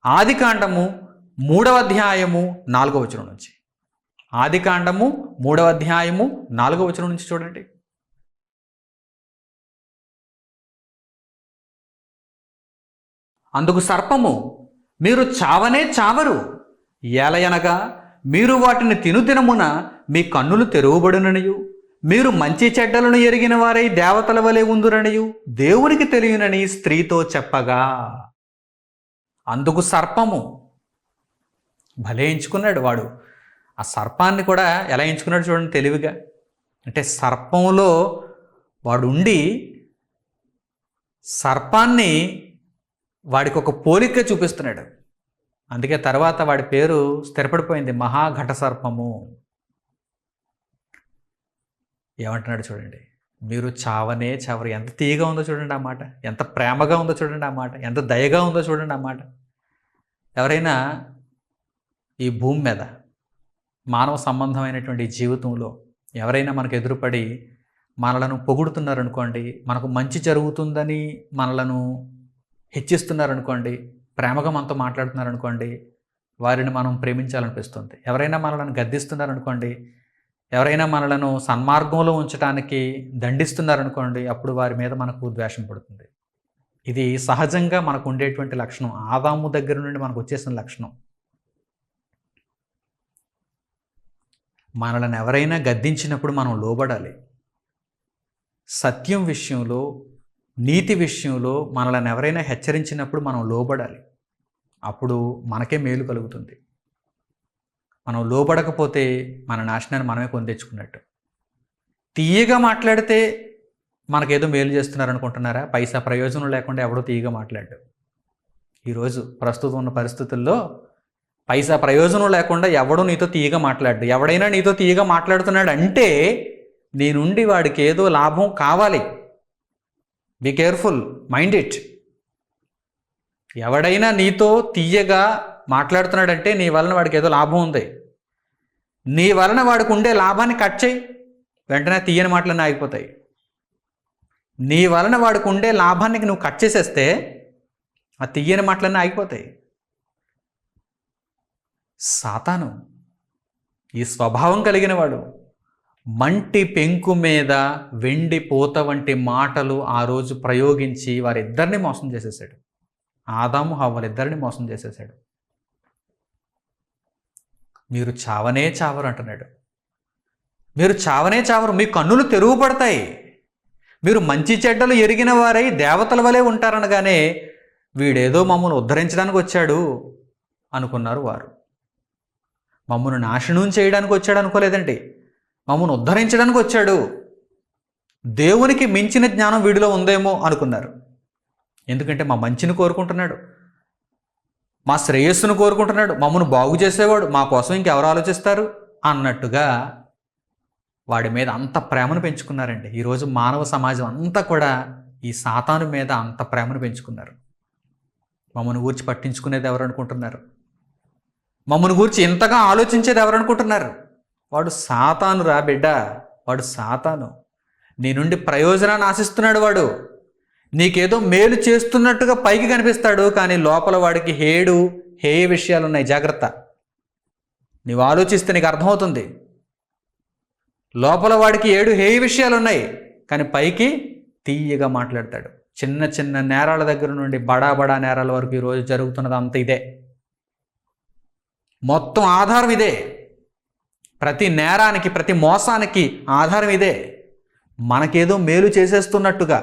ఆదికాండము 3వ అధ్యాయము 4వ వచనం నుంచి. ఆదికాండము 3వ అధ్యాయము 4వ వచనం నుంచి చూడండి. అందుకు సర్పము, మీరు చావనే చావరు, ఏలయనగా మీరు వాటిని తినుదినమున మీ కన్నులు తెరువబడుననియు మీరు మంచి చెడ్డలను ఎరిగిన వారై దేవతల వలె ఉందురనియు దేవునికి తెలియనని స్త్రీతో చెప్పగా. అందుకు సర్పము, భలే ఎంచుకున్నాడు వాడు. ఆ సర్పాన్ని కూడా ఎలా ఎంచుకున్నాడు చూడండి తెలివిగా. అంటే సర్పంలో వాడు ఉండి సర్పాన్ని వాడికి ఒక పోలిక చూపిస్తున్నాడు. అందుకే తర్వాత వాడి పేరు స్థిరపడిపోయింది, మహాఘట సర్పము. ఏమంటున్నాడు చూడండి, మీరు చావనే చావరు. ఎంత తీయగా ఉందో చూడండి ఆ మాట, ఎంత ప్రేమగా ఉందో చూడండి ఆ మాట, ఎంత దయగా ఉందో చూడండి ఆ మాట. ఎవరైనా ఈ భూమి మీద మానవ సంబంధమైనటువంటి జీవితంలో ఎవరైనా మనకు ఎదురుపడి మనలను పొగుడుతున్నారనుకోండి, మనకు మంచి జరుగుతుందని మనలను హెచ్చిస్తున్నారనుకోండి, ప్రేమగా మనతో మాట్లాడుతున్నారనుకోండి, వారిని మనం ప్రేమించాలనిపిస్తుంది. ఎవరైనా మనలను గద్దిస్తున్నారనుకోండి, ఎవరైనా మనలను సన్మార్గంలో ఉంచడానికి దండిస్తున్నారనుకోండి, అప్పుడు వారి మీద మనకు ద్వేషం పడుతుంది. ఇది సహజంగా మనకు ఉండేటువంటి లక్షణం, ఆదాము దగ్గర నుండి మనకు వచ్చేసిన లక్షణం. మనలను ఎవరైనా గద్దించినప్పుడు మనం లోబడాలి. సత్యం విషయంలో, నీతి విషయంలో మనల్ని ఎవరైనా హెచ్చరించినప్పుడు మనం లోబడాలి. అప్పుడు మనకే మేలు కలుగుతుంది. మనం లోబడకపోతే మన నాశనాన్ని మనమే కొని తెచ్చుకున్నట్టు. తీయగా మాట్లాడితే మనకేదో మేలు చేస్తున్నారు అనుకుంటున్నారా? పైసా ప్రయోజనం లేకుండా ఎవడో తీయగా మాట్లాడు. ఈరోజు ప్రస్తుతం ఉన్న పరిస్థితుల్లో పైసా ప్రయోజనం లేకుండా ఎవడో నీతో తీయగా మాట్లాడు. ఎవడైనా నీతో తీయగా మాట్లాడుతున్నాడు అంటే నీ నుండి వాడికి ఏదో లాభం కావాలి. Be careful, mind it. ఎవడైనా నీతో తీయగా మాట్లాడుతున్నాడంటే నీ వలన వాడికి ఏదో లాభం ఉంది. నీ వలన వాడికి ఉండే లాభాన్ని కట్ చేయి, వెంటనే తీయని మాటలన్నీ ఆగిపోతాయి. నీ వలన వాడికి ఉండే లాభానికి నువ్వు కట్ చేసేస్తే ఆ తీయని మాటలన్నీ ఆగిపోతాయి. సాతాను ఈ స్వభావం కలిగిన వాడు మంటి పెంకు మీద వెండి పూత వంటి మాటలు ఆ రోజు ప్రయోగించి వారిద్దరిని మోసం చేసేసాడు. ఆదాము హవ్వలిద్దరిని మోసం చేసేసాడు. మీరు చావనే చావరు అంటున్నాడు. మీరు చావనే చావరు, మీ కన్నులు తెరుగుపడతాయి. మీరు మంచి చెడ్డలు ఎరిగిన వారై దేవతల వలె ఉంటారనగానే వీడేదో మమ్మల్ని ఉద్ధరించడానికి వచ్చాడు అనుకున్నారు వారు. మమ్మల్ని నాశనం చేయడానికి వచ్చాడు అనుకోలేదండి, మమ్మల్ని ఉద్ధరించడానికి వచ్చాడు. దేవునికి మించిన జ్ఞానం వీడిలో ఉందేమో అనుకున్నారు. ఎందుకంటే మా మంచిని కోరుకుంటున్నాడు, మా శ్రేయస్సును కోరుకుంటున్నాడు, మమ్మల్ని బాగు చేసేవాడు, మా కోసం ఇంకెవరు ఆలోచిస్తారు అన్నట్టుగా వాడి మీద అంత ప్రేమను పెంచుకున్నారండి. ఈరోజు మానవ సమాజం అంతా కూడా ఈ సాతాను మీద అంత ప్రేమను పెంచుకున్నారు. మమ్మల్ని గూర్చి పట్టించుకునేది ఎవరు అనుకుంటున్నారు? మమ్మల్ని గూర్చి ఇంతగా ఆలోచించేది ఎవరు అనుకుంటున్నారు? వాడు సాతాను రా బిడ్డ, వాడు సాతాను. నీ నుండి ప్రయోజనాన్ని ఆశిస్తున్నాడు. వాడు నీకేదో మేలు చేస్తున్నట్టుగా పైకి కనిపిస్తాడు, కానీ లోపల వాడికి హేయ విషయాలు ఉన్నాయి. జాగ్రత్త. నీవు ఆలోచిస్తే నీకు అర్థమవుతుంది. లోపల వాడికి హేయ విషయాలు ఉన్నాయి, కానీ పైకి తీయగా మాట్లాడతాడు. చిన్న చిన్న నేరాల దగ్గర నుండి బడా నేరాల వరకు ఈరోజు జరుగుతున్నది అంత ఇదే. మొత్తం ఆధారం ఇదే. ప్రతి నేరానికి, ప్రతి మోసానికి ఆధారం ఇదే. మనకేదో మేలు చేసేస్తున్నట్టుగా,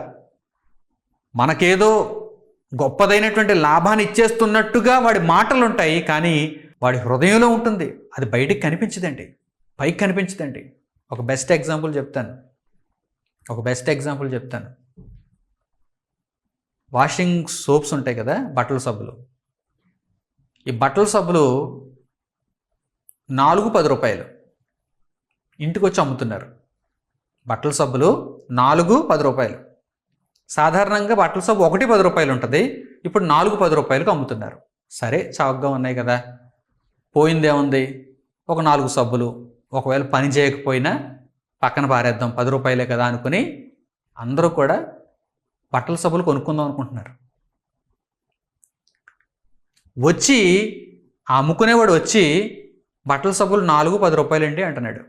మనకేదో గొప్పదైనటువంటి లాభాన్ని ఇచ్చేస్తున్నట్టుగా వాడి మాటలు ఉంటాయి, కానీ వాడి హృదయంలో ఉంటుంది. అది బయటికి కనిపించదండి, పైకి కనిపించదండి. ఒక బెస్ట్ ఎగ్జాంపుల్ చెప్తాను. వాషింగ్ సోప్స్ ఉంటాయి కదా, బట్టల సబ్బులు. ఈ బట్టల సబ్బులు 4-10 రూపాయలు ఇంటికి వచ్చి అమ్ముతున్నారు. బట్టల సబ్బులు 4-10 రూపాయలు. సాధారణంగా బట్టల సబ్బు 1-10 రూపాయలు ఉంటుంది, ఇప్పుడు 4-10 రూపాయలకు అమ్ముతున్నారు. సరే, చౌకగా ఉన్నాయి కదా, పోయిందేముంది, ఒక 4 సబ్బులు, ఒకవేళ పని చేయకపోయినా పక్కన పారేద్దాం, 10 రూపాయలే కదా అనుకుని అందరూ కూడా బట్టల సబ్బులు కొనుక్కుందాం అనుకుంటున్నారు. వచ్చి అమ్ముకునేవాడు వచ్చి బట్టల సబ్బులు 4-10 రూపాయలండి అంటున్నాడు.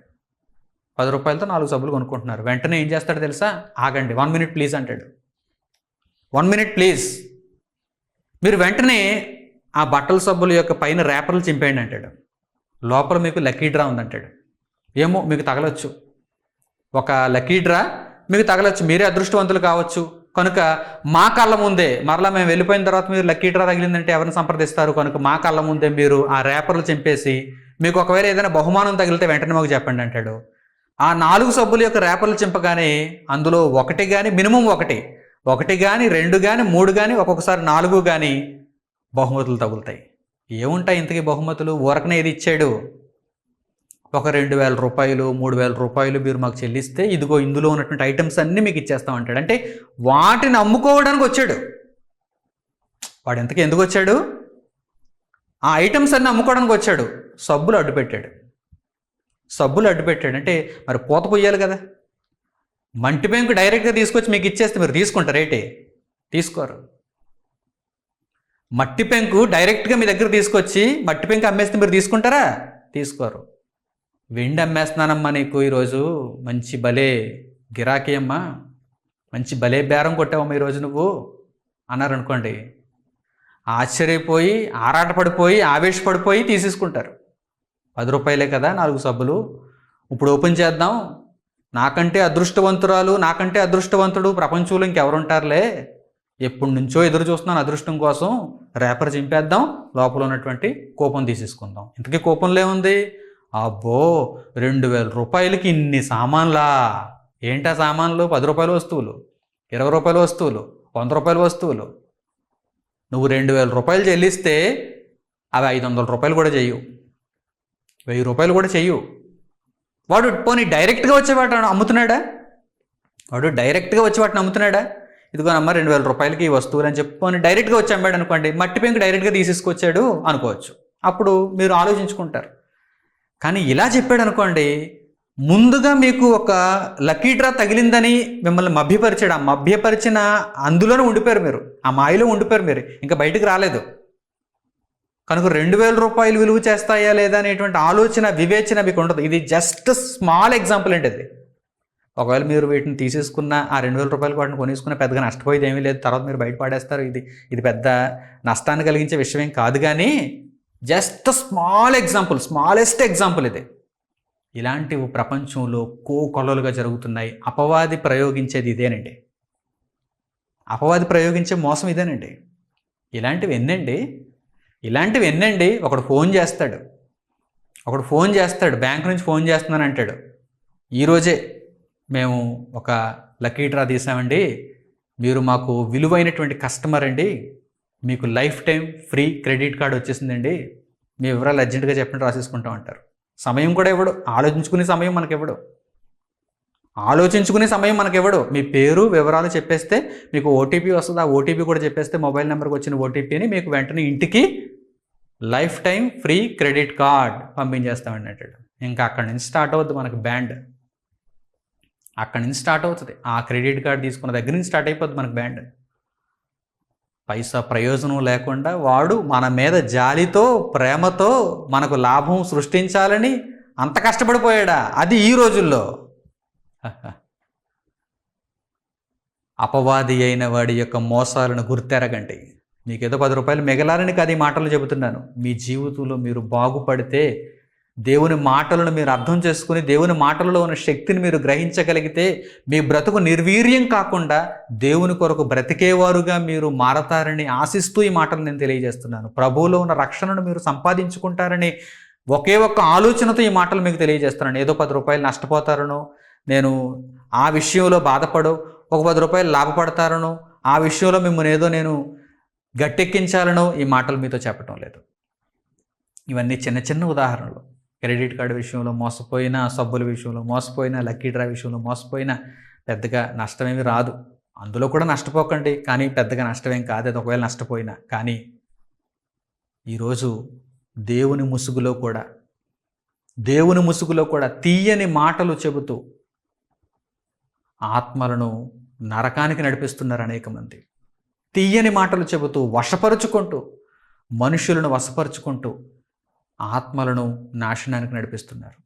10 రూపాయలతో 4 సబ్బులు కొనుక్కుంటున్నారు. వెంటనే ఏం చేస్తాడు తెలుసా? ఆగండి, 1 మినిట్ ప్లీజ్ అంటాడు. 1 మినిట్ ప్లీజ్. మీరు వెంటనే ఆ బట్టల సబ్బుల యొక్క పైన ర్యాపర్లు చింపేయండి అంటాడు. లోపల మీకు లక్కీ డ్రా ఉందంటాడు. ఏమో మీకు తగలొచ్చు, ఒక లక్కీ డ్రా మీకు తగలొచ్చు, మీరే అదృష్టవంతులు కావచ్చు. కనుక మా కళ్ళ ముందే, మరలా మేము వెళ్ళిపోయిన తర్వాత మీరు లక్కీ డ్రా తగిలిందంటే ఎవరిని సంప్రదిస్తారు? కనుక మా కళ్ళ ముందే మీరు ఆ ర్యాపర్లు చింపేసి మీకు ఒకవేళ ఏదైనా బహుమానం తగిలితే వెంటనే మాకు చెప్పండి అంటాడు. ఆ 4 సబ్బుల యొక్క ర్యాపర్లు చింపగానే అందులో ఒకటి కానీ, మినిమం ఒకటి కానీ, 2 కానీ, 3 కానీ, ఒక్కొక్కసారి 4 కానీ బహుమతులు తగులుతాయి. ఏముంటాయి ఇంతకీ బహుమతులు? ఊరకనే ఏది ఇచ్చాడు? ఒక 2,000 రూపాయలు, 3,000 రూపాయలు మీరు మాకు చెల్లిస్తే ఇదిగో ఇందులో ఉన్నటువంటి ఐటమ్స్ అన్నీ మీకు ఇచ్చేస్తామంటాడు. అంటే వాటిని అమ్ముకోవడానికి వచ్చాడు వాడు. ఇంతకీ ఎందుకు వచ్చాడు? ఆ ఐటమ్స్ అన్నీ అమ్ముకోవడానికి వచ్చాడు. సబ్బులు అడ్డు పెట్టాడు అంటే మరి పూత పొయ్యాలి కదా. మంటి పెంకు డైరెక్ట్గా తీసుకొచ్చి మీకు ఇచ్చేస్తే మీరు తీసుకుంటారు ఏంటి? తీసుకోరు. మట్టి పెంకు డైరెక్ట్గా మీ దగ్గర తీసుకొచ్చి మట్టి పెంకు అమ్మేస్తే మీరు తీసుకుంటారా? తీసుకోరు. వెండి అమ్మేస్తున్నానమ్మా నీకు ఈరోజు, మంచి భలే గిరాకీ అమ్మా, మంచి భలే బేరం కొట్టావమ్మా ఈరోజు నువ్వు అన్నారనుకోండి, ఆశ్చర్యపోయి, ఆరాటపడిపోయి, నాకంటే అదృష్టవంతురాలు, నాకంటే అదృష్టవంతుడు ప్రపంచంలో ఇంకెవరుంటారులే, ఎప్పటి నుంచో ఎదురు చూస్తున్నాను అదృష్టం కోసం, రేపర్ చింపేద్దాం, లోపల ఉన్నటువంటి కోపం తీసేసుకుందాం. ఇంతకీ కోపంలో ఏముంది? అబ్బో, 2000 రూపాయలకి ఇన్ని సామాన్లా? ఏంటా సామాన్లు? 10 రూపాయల వస్తువులు, 20 రూపాయల వస్తువులు, 100 రూపాయల వస్తువులు. నువ్వు 2000 రూపాయలు చెల్లిస్తే అవి 500 రూపాయలు కూడా చెయ్యు, 1000 రూపాయలు కూడా చెయ్యు. వాడు పోనీ డైరెక్ట్గా వచ్చే వాటిని అమ్ముతున్నాడా? వాడు డైరెక్ట్గా వచ్చే వాటిని అమ్ముతున్నాడా? ఇదిగోనమ్మా 2000 రూపాయలకి ఈ వస్తువులు అని చెప్పుకొని డైరెక్ట్గా వచ్చి అమ్మాడు అనుకోండి, మట్టి పెంకు డైరెక్ట్గా తీసేసుకొచ్చాడు అనుకోవచ్చు. అప్పుడు మీరు ఆలోచించుకుంటారు. కానీ ఇలా చెప్పాడు అనుకోండి, ముందుగా మీకు ఒక లక్కీ డ్రా తగిలిందని మిమ్మల్ని మభ్యపరిచాడు. ఆ మభ్యపరిచిన అందులోనే ఉండిపోయారు మీరు, ఆ మాయలో ఉండిపోయారు మీరు, ఇంకా బయటకు రాలేదు. కనుక 2000 రూపాయలు విలువ చేస్తాయా లేదా అనేటువంటి ఆలోచన, వివేచన మీకు ఉండదు. ఇది జస్ట్ స్మాల్ ఎగ్జాంపుల్ అండి అది. ఒకవేళ మీరు వీటిని తీసేసుకున్న, ఆ 2000 రూపాయలు వాటిని కొనేసుకున్న పెద్దగా నష్టపోయేది ఏమీ లేదు, తర్వాత మీరు బయట పాడేస్తారు. ఇది పెద్ద నష్టాన్ని కలిగించే విషయం ఏం కాదు. కానీ just small example, smallest example ఇది. ఇలాంటివి ప్రపంచంలో కోకొల్లలుగా జరుగుతున్నాయి. అపవాది ప్రయోగించేది ఇదేనండి. అపవాది ప్రయోగించే మోసం ఇదేనండి. ఇలాంటివి ఎన్నండి. ఒకడు ఫోన్ చేస్తాడు, బ్యాంక్ నుంచి ఫోన్ చేస్తున్నాను అంటాడు, ఈరోజే మేము ఒక లక్కీ డ్రా తీసామండి, మీరు మాకు విలువైనటువంటి కస్టమర్ అండి, మీకు life time free credit card వచ్చేసిందండి, మీ వివరాలు అర్జెంటుగా చెప్పండి రాసేసుకుంటాం అంటారు. సమయం కూడా ఇవ్వడు, ఆలోచించుకునే సమయం మనకివ్వడు. మీ పేరు వివరాలు చెప్పేస్తే మీకు ఓటీపీ వస్తుంది, ఆ ఓటీపీ కూడా చెప్పేస్తే మొబైల్ నెంబర్కి వచ్చిన ఓటీపీని మీకు వెంటనే ఇంటికి lifetime free credit card పంపించేస్తామండి అంటాడు. ఇంకా అక్కడి నుంచి స్టార్ట్ అవుద్ది మనకు బ్యాండ్. అక్కడి నుంచి స్టార్ట్ అవుతుంది, ఆ క్రెడిట్ కార్డ్ తీసుకున్న దగ్గర నుంచి స్టార్ట్ అయిపోద్ది మనకు బ్యాండ్. పైసా ప్రయోజనం లేకుండా వాడు మన మీద జాలితో, ప్రేమతో మనకు లాభం సృష్టించాలని అంత కష్టపడిపోయాడా? అది ఈ రోజుల్లో. అపవాది అయిన వాడి యొక్క మోసాలను గుర్తెరగండి. మీకేదో 10 రూపాయలు మిగలాలని కాదు ఈ మాటలు చెబుతున్నాను. మీ జీవితంలో మీరు బాగుపడితే, దేవుని మాటలను మీరు అర్థం చేసుకుని, దేవుని మాటలలో ఉన్న శక్తిని మీరు గ్రహించగలిగితే, మీ బ్రతుకు నిర్వీర్యం కాకుండా దేవుని కొరకు బ్రతికేవారుగా మీరు మారతారని ఆశిస్తూ ఈ మాటలు నేను తెలియజేస్తున్నాను. ప్రభువులో ఉన్న రక్షణను మీరు సంపాదించుకుంటారని ఒకే ఒక్క ఆలోచనతో ఈ మాటలు మీకు తెలియజేస్తున్నాను. ఏదో 10 రూపాయలు నష్టపోతారనో, నేను ఆ విషయంలో బాధపడో, ఒక 10 రూపాయలు లాభపడతారనో, ఆ విషయంలో మిమ్మల్ని ఏదో నేను గట్టెక్కించాలనో ఈ మాటలు మీతో చెప్పటం లేదు. ఇవన్నీ చిన్న చిన్న ఉదాహరణలు. క్రెడిట్ కార్డు విషయంలో మోసపోయినా, సబ్బుల విషయంలో మోసపోయినా, లక్కీ డ్రా విషయంలో మోసపోయినా పెద్దగా నష్టమేమి రాదు. అందులో కూడా నష్టపోకండి, కానీ పెద్దగా నష్టమేం కాదు అది ఒకవేళ నష్టపోయినా. కానీ ఈరోజు దేవుని ముసుగులో కూడా తీయని మాటలు చెబుతూ ఆత్మలను నరకానికి నడిపిస్తున్నారు అనేక మంది. తీయని మాటలు చెబుతూ మనుషులను వశపరుచుకుంటూ ఆత్మలను నాశనానికి నడిపిస్తున్నారు.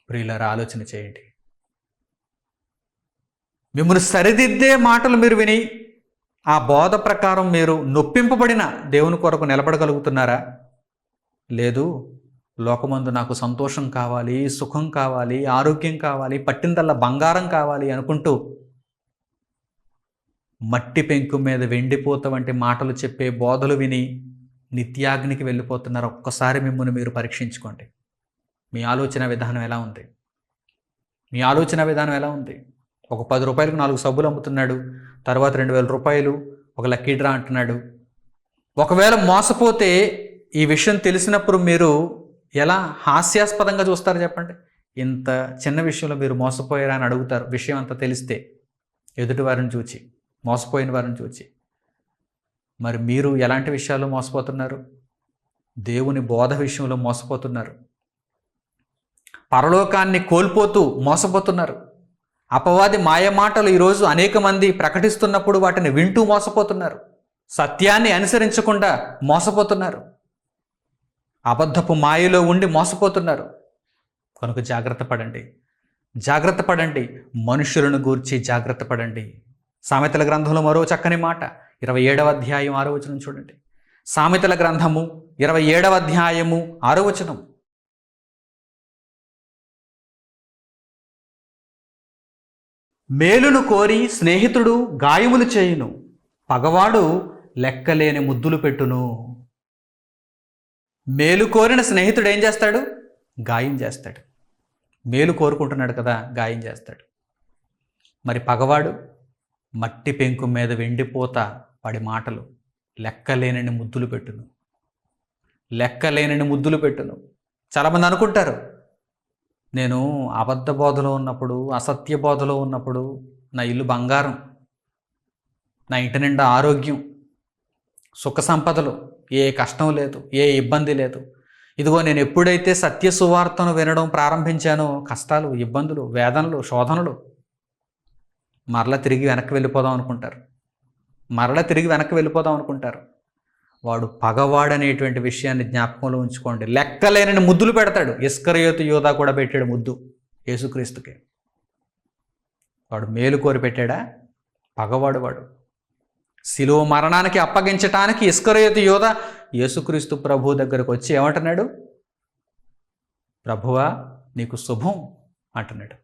ప్రియులారా, ఆలోచన చేయండి. మిమ్మల్ని సరిదిద్దే మాటలు మీరు విని, ఆ బోధ ప్రకారం మీరు నొప్పింపబడిన దేవుని కొరకు నిలబడగలుగుతున్నారా? లేదు, లోకమందు నాకు సంతోషం కావాలి, సుఖం కావాలి, ఆరోగ్యం కావాలి, పట్టిందల్లా బంగారం కావాలి అనుకుంటూ మట్టి పెంకు మీద వెండిపోత వంటి మాటలు చెప్పే బోధలు విని నిత్యాగ్నికి వెళ్ళిపోతున్నారు. ఒక్కసారి మిమ్మల్ని మీరు పరీక్షించుకోండి. మీ ఆలోచన విధానం ఎలా ఉంది? ఒక 10 రూపాయలకు 4 సబ్బులు అమ్ముతున్నాడు, తర్వాత 2000 రూపాయలు ఒక లక్కీ డ్రా అంటున్నాడు. ఒకవేళ మోసపోతే ఈ విషయం తెలిసినప్పుడు మీరు ఎలా హాస్యాస్పదంగా చూస్తారు చెప్పండి? ఇంత చిన్న విషయంలో మీరు మోసపోయారా అని అడుగుతారు, విషయం అంతా తెలిస్తే, ఎదుటి వారిని చూచి, మోసపోయిన వారిని చూచి. మరి మీరు ఎలాంటి విషయాల్లో మోసపోతున్నారు? దేవుని బోధ విషయంలో మోసపోతున్నారు. పరలోకాన్ని కోల్పోతూ మోసపోతున్నారు. అపవాది మాయమాటలు ఈరోజు అనేక మంది ప్రకటిస్తున్నప్పుడు వాటిని వింటూ మోసపోతున్నారు. సత్యాన్ని అనుసరించకుండా మోసపోతున్నారు. అబద్ధపు మాయలో ఉండి మోసపోతున్నారు. కనుక జాగ్రత్త పడండి. మనుషులను గూర్చి జాగ్రత్త పడండి. సామెతల గ్రంథంలో మరో చక్కని మాట, 27వ అధ్యాయం 6వ వచనం చూడండి. సామెతల గ్రంథము 27వ అధ్యాయము 6వ వచనం. మేలును కోరి స్నేహితుడు గాయములు చేయును, పగవాడు లెక్కలేని ముద్దులు పెట్టును. మేలు కోరిన స్నేహితుడు ఏం చేస్తాడు? గాయం చేస్తాడు. మేలు కోరుకుంటున్నాడు కదా, గాయం చేస్తాడు. మరి పగవాడు మట్టి పెంకు మీద వెండిపోత వాడి మాటలు లెక్కలేనని ముద్దులు పెట్టును, లెక్కలేనని ముద్దులు పెట్టును. చాలామంది అనుకుంటారు, నేను అబద్ధ బోధలో ఉన్నప్పుడు, అసత్య బోధలో ఉన్నప్పుడు నా ఇల్లు బంగారం, నా ఇంటి నిండా ఆరోగ్యం, సుఖ సంపదలు, ఏ కష్టం లేదు, ఏ ఇబ్బంది లేదు. ఇదిగో నేను ఎప్పుడైతే సత్య సువార్తను వినడం ప్రారంభించానో కష్టాలు, ఇబ్బందులు, వేదనలు, శోధనలు. మరలా తిరిగి వెనక్కి వెళ్ళిపోదాం అనుకుంటారు, మరలా తిరిగి వెనక్కి వెళ్ళిపోదాం అనుకుంటారు. వాడు పగవాడనేటువంటి విషయాన్ని జ్ఞాపకంలో ఉంచుకోండి. లెక్కలేనని ముద్దులు పెడతాడు. ఇస్కరియోతు యోధా కూడా పెట్టాడు ముద్దు యేసుక్రీస్తుకి. వాడు మేలు కోరి పెట్టాడా? పగవాడు వాడు. శిలువ మరణానికి అప్పగించటానికి ఇస్కరియోతు యోధా యేసుక్రీస్తు ప్రభు దగ్గరకు వచ్చి ఏమంటున్నాడు? ప్రభువా నీకు శుభం అంటున్నాడు.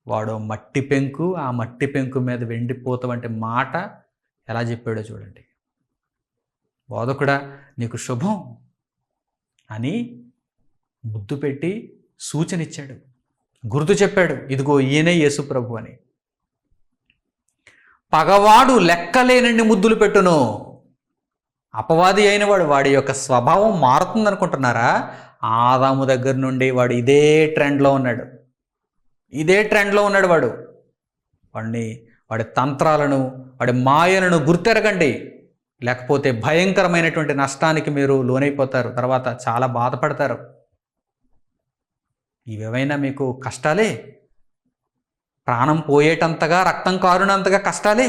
వాడు మట్టి పెంకు, ఆ మట్టి పెంకు మీద వెండిపోత వంటి మాట ఎలా చెప్పాడో చూడండి. బోధకుడా నీకు శుభం అని ముద్దు పెట్టి సూచన ఇచ్చాడు, గుర్తు చెప్పాడు, ఇదిగో ఈయనే యేసు ప్రభు అని. పగవాడు లెక్కలేనన్ని ముద్దులు పెట్టును. అపవాది అయిన వాడి యొక్క స్వభావం మారుతుందనుకుంటున్నారా? ఆదాము దగ్గర నుండి వాడు ఇదే ట్రెండ్లో ఉన్నాడు, ఇదే ట్రెండ్లో ఉన్నాడు. వాడి తంత్రాలను, వాడి మాయలను గుర్తెరగండి, లేకపోతే భయంకరమైనటువంటి నష్టానికి మీరు లోనైపోతారు, తర్వాత చాలా బాధపడతారు. ఇవేవైనా మీకు కష్టాలే? ప్రాణం పోయేటంతగా, రక్తం కారునంతగా కష్టాలే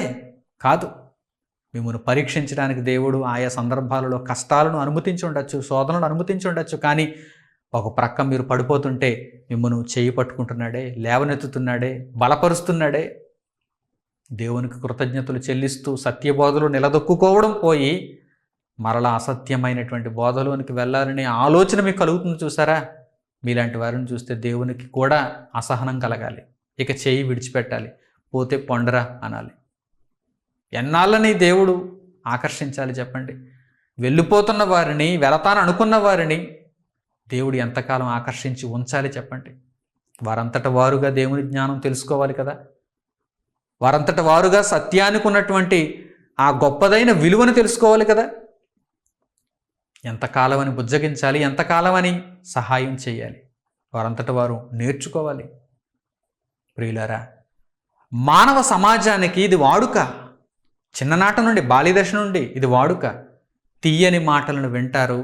కాదు. మిమ్మల్ని పరీక్షించడానికి దేవుడు ఆయా సందర్భాలలో కష్టాలను అనుమతించి ఉండొచ్చు, శోధనలను అనుమతించి ఉండొచ్చు. కానీ ఒక ప్రక్క మీరు పడిపోతుంటే మిమ్మల్ని చేయి పట్టుకుంటున్నాడే, లేవనెత్తుతున్నాడే, బలపరుస్తున్నాడే. దేవునికి కృతజ్ఞతలు చెల్లిస్తూ సత్యబోధలు నిలదొక్కుకోవడం పోయి మరలా అసత్యమైనటువంటి బోధలోనికి వెళ్ళాలనే ఆలోచన మీకు కలుగుతుంది చూసారా? మీలాంటి వారిని చూస్తే దేవునికి కూడా అసహనం కలగాలి. ఇక చేయి విడిచిపెట్టాలి, పోతే పొండరా అనాలి. ఎన్నాళ్ళని దేవుడు ఆకర్షించాలి చెప్పండి? వెళ్ళిపోతున్న వారిని, వెళతాను అనుకున్న వారిని దేవుడు ఎంతకాలం ఆకర్షించి ఉంచాలి చెప్పండి? వారంతట వారుగా దేవుని జ్ఞానం తెలుసుకోవాలి కదా, వారంతట వారుగా సత్యానికి ఉన్నటువంటి ఆ గొప్పదైన విలువను తెలుసుకోవాలి కదా. ఎంతకాలమని బుజ్జగించాలి, ఎంతకాలమని సహాయం చేయాలి, వారంతట వారు నేర్చుకోవాలి. ప్రియులారా, మానవ సమాజానికి ఇది వాడుక. చిన్ననాట నుండి, బాల్యదశ నుండి ఇది వాడుక. తీయని మాటలను వింటారు,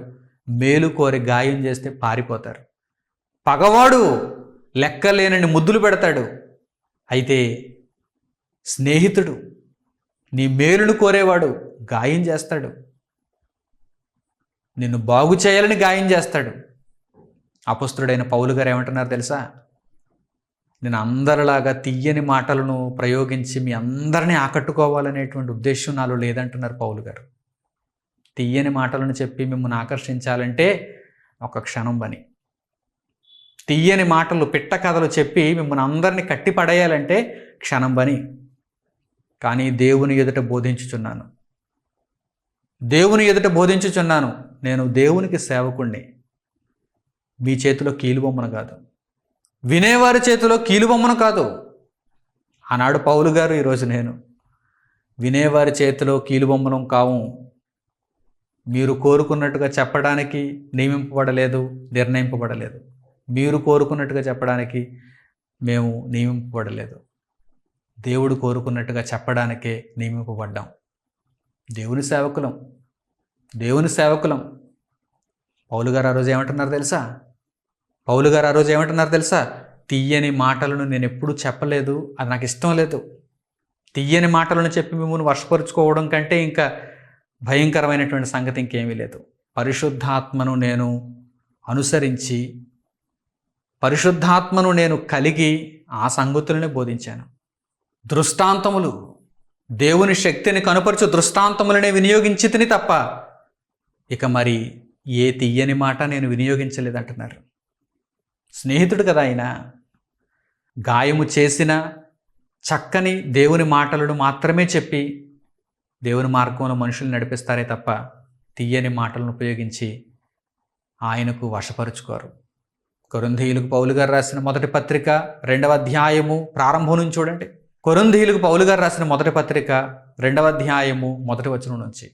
మేలు కోరి గాయం చేస్తే పారిపోతారు. పగవాడు లెక్కలేనని ముద్దులు పెడతాడు. అయితే స్నేహితుడు, నీ మేలును కోరేవాడు గాయం చేస్తాడు, నిన్ను బాగు చేయాలని గాయం చేస్తాడు. అపొస్తలుడైన పౌలు గారు ఏమంటున్నారు తెలుసా? నేను అందరిలాగా తీయని మాటలను ప్రయోగించి మీ అందరినీ ఆకట్టుకోవాలనేటువంటి ఉద్దేశం నాలో లేదంటున్నారు పౌలు గారు. తీయని మాటలను చెప్పి మిమ్మల్ని ఆకర్షించాలంటే ఒక క్షణం పని. తీయని మాటలు, పిట్ట కథలు చెప్పి మిమ్మల్ని అందరినీ కట్టి పడేయాలంటే క్షణం పని. కానీ దేవుని ఎదుట బోధించుచున్నాను, దేవుని ఎదుట బోధించుచున్నాను. నేను దేవునికి సేవకుణ్ణి, మీ చేతిలో కీలుబొమ్మను కాదు, వినేవారి చేతిలో కీలుబొమ్మను కాదు. ఆనాడు పౌలు గారు, ఈరోజు నేను వినేవారి చేతిలో కీలుబొమ్మలం కావు. మీరు కోరుకున్నట్టుగా చెప్పడానికి నియమింపబడలేదు, నిర్ణయింపబడలేదు. మీరు కోరుకున్నట్టుగా చెప్పడానికి మేము నియమింపబడలేదు. దేవుడు కోరుకున్నట్టుగా చెప్పడానికే నియమింపబడ్డాం. దేవుని సేవకులం, దేవుని సేవకులం. పౌలు గారు ఆ రోజు ఏమంటున్నారు తెలుసా? పౌలు గారు ఆ రోజు ఏమంటున్నారు తెలుసా? తీయని మాటలను నేను ఎప్పుడూ చెప్పలేదు, అది నాకు ఇష్టం లేదు. తీయని మాటలను చెప్పి మిమ్మల్ని వర్షపరుచుకోవడం కంటే ఇంకా భయంకరమైనటువంటి సంగతి ఇంకేమీ లేదు. పరిశుద్ధాత్మను నేను అనుసరించి, పరిశుద్ధాత్మను నేను కలిగి ఆ సంగతులనే బోధించాను. దృష్టాంతములు, దేవుని శక్తిని కనుపరచు దృష్టాంతములనే వినియోగించి తిని తప్ప ఇక మరి ఏ తీయని మాట నేను వినియోగించలేదంటున్నారు. స్నేహితుడు కదా ఆయన. గాయము చేసిన, చక్కని దేవుని మాటలను మాత్రమే చెప్పి దేవుని మార్గంలో మనుషులు నడిపిస్తారే తప్ప తీయని మాటలను ఉపయోగించి ఆయనకు వశపరుచుకోరు. కొరింథీయులకు పౌలు గారు రాసిన మొదటి పత్రిక 2వ అధ్యాయము ప్రారంభం నుంచి చూడండి. కొరింథీయులకు పౌలు గారు రాసిన మొదటి పత్రిక 2వ అధ్యాయము 1వ వచనం నుంచి.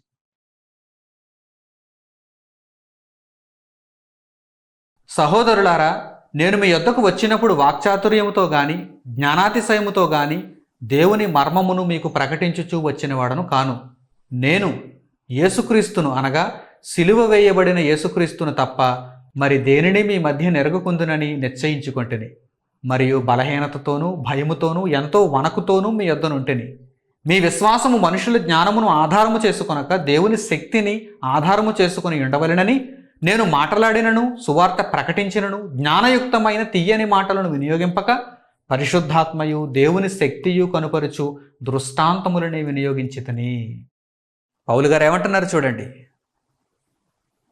సహోదరులారా, నేను మీ యొద్దకు వచ్చినప్పుడు వాక్చాతుర్యముతో గాని జ్ఞానాతిశయముతో గాని దేవుని మర్మమును మీకు ప్రకటించుచూ వచ్చిన వాడను కాను. నేను యేసుక్రీస్తును అనగా సిలువ వేయబడిన యేసుక్రీస్తును తప్ప మరి దేనిని మీ మధ్య నెరగుకుందునని నిశ్చయించుకొంటిని. మరియు బలహీనతతోనూ భయముతోనూ ఎంతో వణకుతోనూ మీ యొద్దనుంటిని. మీ విశ్వాసము మనుషుల జ్ఞానమును ఆధారము చేసుకొనక దేవుని శక్తిని ఆధారము చేసుకుని ఉండవలెనని నేను మాట్లాడినను సువార్త ప్రకటించినను జ్ఞానయుక్తమైన తీయని మాటలను వినియోగింపక పరిశుద్ధాత్మయు దేవుని శక్తియు కనుపరుచు దృష్టాంతములని వినియోగించితని. పౌలు గారు ఏమంటున్నారు చూడండి.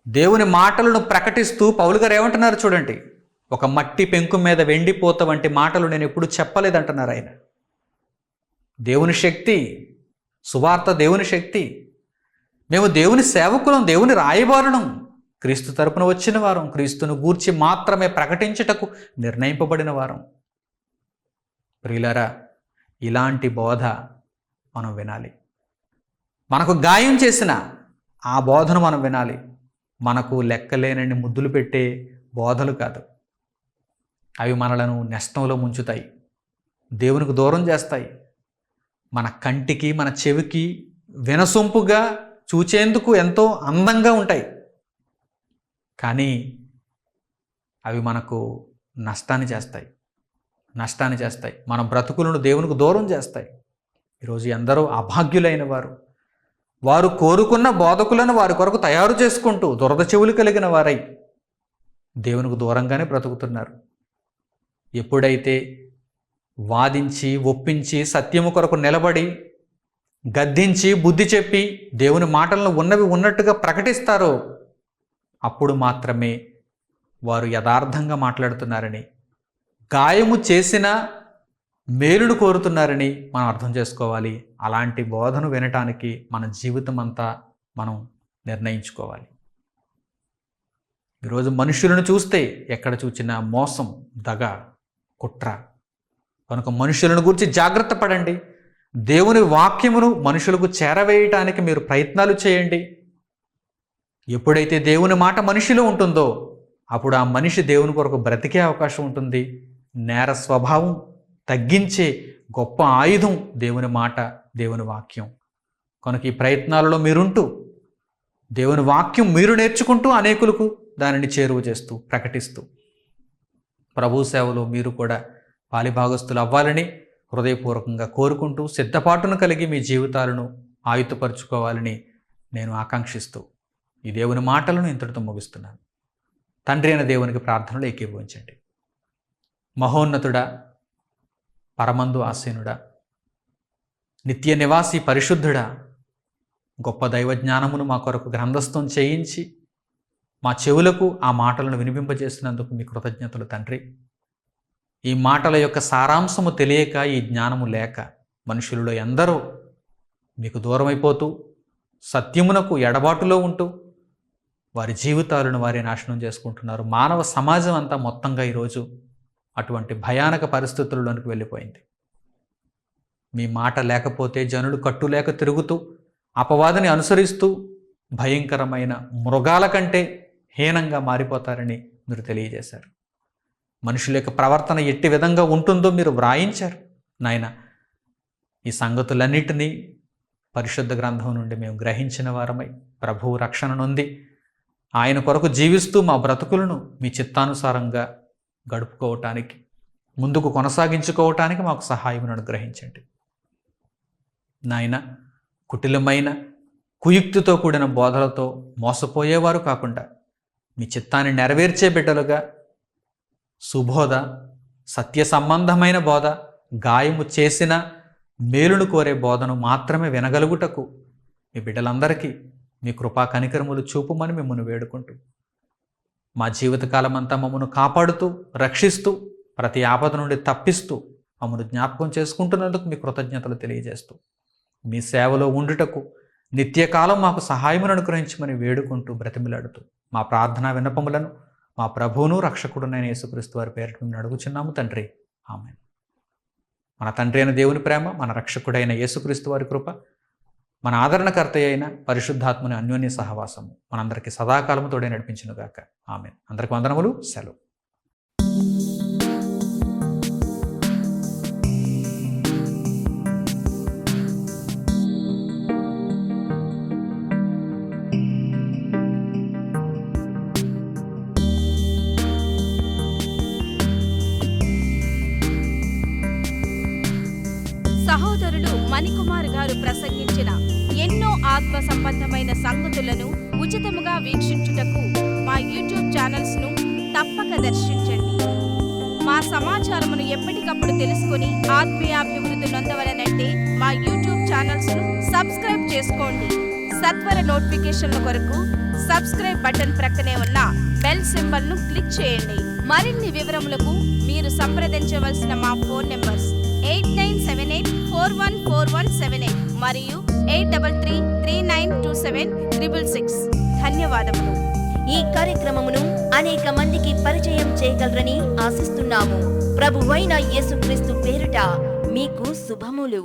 దేవుని మాటలను ప్రకటిస్తూ పౌలు గారు ఏమంటున్నారు చూడండి. ఒక మట్టి పెంకు మీద వెండిపోత వంటి మాటలు నేను ఎప్పుడు చెప్పలేదంటున్నారు ఆయన. దేవుని శక్తి, సువార్త దేవుని శక్తి. మేము దేవుని సేవకులం, దేవుని రాయబారులం, క్రీస్తు తరపున వచ్చిన వారం, క్రీస్తును గూర్చి మాత్రమే ప్రకటించుటకు నిర్ణయింపబడిన వారం. ప్రియులారా, ఇలాంటి బోధ మనం వినాలి. మనకు గాయం చేసిన ఆ బోధను మనం వినాలి. మనకు లెక్కలేనన్ని ముద్దులు పెట్టే బోధలు కాదు. అవి మనలను నష్టంలో ముంచుతాయి, దేవునికి దూరం చేస్తాయి. మన కంటికి మన చెవికి వినసొంపుగా చూచేందుకు ఎంతో అందంగా ఉంటాయి, కానీ అవి మనకు నష్టాన్ని చేస్తాయి. మన బ్రతుకులను దేవునికి దూరం చేస్తాయి. ఈరోజు ఎందరో అభాగ్యులైన వారు కోరుకున్న బోధకులను వారి కొరకు తయారు చేసుకుంటూ దురద చెవులు కలిగిన వారై దేవునికి దూరంగానే బ్రతుకుతున్నారు. ఎప్పుడైతే వాదించి ఒప్పించి సత్యము కొరకు నిలబడి గద్దించి బుద్ధి చెప్పి దేవుని మాటలను ఉన్నవి ఉన్నట్టుగా ప్రకటిస్తారో అప్పుడు మాత్రమే వారు యథార్థంగా మాట్లాడుతున్నారని, గాయము చేసిన మేలును కోరుతున్నారని మనం అర్థం చేసుకోవాలి. అలాంటి బోధను వినటానికి మన జీవితం అంతా మనం నిర్ణయించుకోవాలి. ఈరోజు మనుషులను చూస్తే ఎక్కడ చూసినా మోసం, దగ, కుట్ర. కనుక మనుషులను గురించి జాగ్రత్త పడండి. దేవుని వాక్యమును మనుషులకు చేరవేయటానికి మీరు ప్రయత్నాలు చేయండి. ఎప్పుడైతే దేవుని మాట మనిషిలో ఉంటుందో అప్పుడు ఆ మనిషి దేవుని కొరకు బ్రతికే అవకాశం ఉంటుంది. నేర స్వభావం తగ్గించే గొప్ప ఆయుధం దేవుని మాట, దేవుని వాక్యం. కనుక ఈ ప్రయత్నాలలో మీరుంటూ దేవుని వాక్యం మీరు నేర్చుకుంటూ అనేకులకు దానిని చేరువ చేస్తూ ప్రకటిస్తూ ప్రభు సేవలో మీరు కూడా పాలిభాగస్తులు అవ్వాలని హృదయపూర్వకంగా కోరుకుంటూ సిద్ధపాటును కలిగి మీ జీవితాలను ఆయుధపరుచుకోవాలని నేను ఆకాంక్షిస్తూ ఈ దేవుని మాటలను ఇంతటితో ముగిస్తున్నాను. తండ్రి అయిన దేవునికి ప్రార్థనలు ఏకీభవించండి. మహోన్నతుడా, పరమందు ఆసీనుడా, నిత్య నివాసి పరిశుద్ధుడా, గొప్ప దైవజ్ఞానమును మా కొరకు గ్రంథస్థం చేయించి మా చెవులకు ఆ మాటలను వినిపింపజేసినందుకు మీ కృతజ్ఞతలు తండ్రి. ఈ మాటల యొక్క సారాంశము తెలియక, ఈ జ్ఞానము లేక మనుషులలో ఎందరో మీకు దూరమైపోతూ సత్యమునకు ఎడబాటులో ఉంటూ వారి జీవితాలను వారి నాశనం చేసుకుంటున్నారు. మానవ సమాజం అంతా మొత్తంగా ఈరోజు అటువంటి భయానక పరిస్థితుల్లోనికి వెళ్ళిపోయింది. మీ మాట లేకపోతే జనులు కట్టులేక తిరుగుతూ అపవాదిని అనుసరిస్తూ భయంకరమైన మృగాల కంటే హీనంగా మారిపోతారని మీరు తెలియజేశారు. మనుషుల యొక్క ప్రవర్తన ఎట్టి విధంగా ఉంటుందో మీరు వ్రాయించారు నాయన. ఈ సంగతులన్నిటినీ పరిశుద్ధ గ్రంథం నుండి మేము గ్రహించిన వారమై ప్రభువు రక్షణ నొంది ఆయన కొరకు జీవిస్తూ మా బ్రతుకులను మీ చిత్తానుసారంగా గడుపుకోవటానికి, ముందుకు కొనసాగించుకోవటానికి మాకు సహాయం అనుగ్రహించండి నాయన. కుటిలమైన కుయుక్తితో కూడిన బోధలతో మోసపోయేవారు కాకుండా మీ చిత్తాన్ని నెరవేర్చే బిడ్డలుగా సుబోధ, సత్య సంబంధమైన బోధ, గాయము చేసిన మేలును కోరే బోధను మాత్రమే వినగలుగుటకు మీ బిడ్డలందరికీ మీ కృపా కనికరములు చూపుమని మిమ్మల్ని వేడుకుంటూ మా జీవితకాలం అంతా మమ్మను కాపాడుతూ రక్షిస్తూ ప్రతి ఆపద నుండి తప్పిస్తూ మమ్మల్ని జ్ఞాపకం చేసుకుంటున్నందుకు మీ కృతజ్ఞతలు తెలియజేస్తూ మీ సేవలో ఉండుటకు నిత్యకాలం మాకు సహాయమును అనుగ్రహించమని వేడుకుంటూ బ్రతిమిలాడుతూ మా ప్రార్థనా విన్నపములను మా ప్రభువును రక్షకుడునైన యేసుక్రీస్తు వారి పేరిట మేము అడుగుచున్నాము తండ్రి, ఆమేన్. మన తండ్రి అయిన దేవుని ప్రేమ, మన రక్షకుడైన యేసుక్రీస్తు వారి కృప, మన ఆదరణకర్త అయిన పరిశుద్ధాత్మని అన్యోన్య సహవాసము మనందరికీ సదాకాలము తోడే నడిపించునుగాక. ఆమేన్. అందరికి వందనములు. సెలవు. సహోదరులు మణికుమార్ గారు ప్రసంగించిన ఎన్నో ఆత్మ సంబంధమైన సంగతులను ఉచితముగా వీక్షించుటకు మా యూట్యూబ్ ఛానల్స్ ను తప్పక దర్శించండి. మా సమాచారమును ఎప్పటికప్పుడు తెలుసుకొని ఆత్మీయాభివృద్ధి నొందవలనంటే మా యూట్యూబ్ ఛానల్స్ ను సబ్స్క్రైబ్ చేసుకోండి. సత్వర నోటిఫికేషన్ల కొరకు సబ్స్క్రైబ్ బటన్ ప్రక్కనే ఉన్న బెల్ సింబల్ ను క్లిక్ చేయండి. మరిన్ని వివరములకు మీరు సంప్రదించవలసిన మా ఫోన్ నెంబర్స్ 8978414178 మరియు 83392766. ధన్యవాదములు. ఈ కార్యక్రమమును అనేక మందికి పరిచయం చేయగలరని ఆశిస్తున్నాము. ప్రభువైన యేసుక్రీస్తు పేరిట మీకు శుభములు.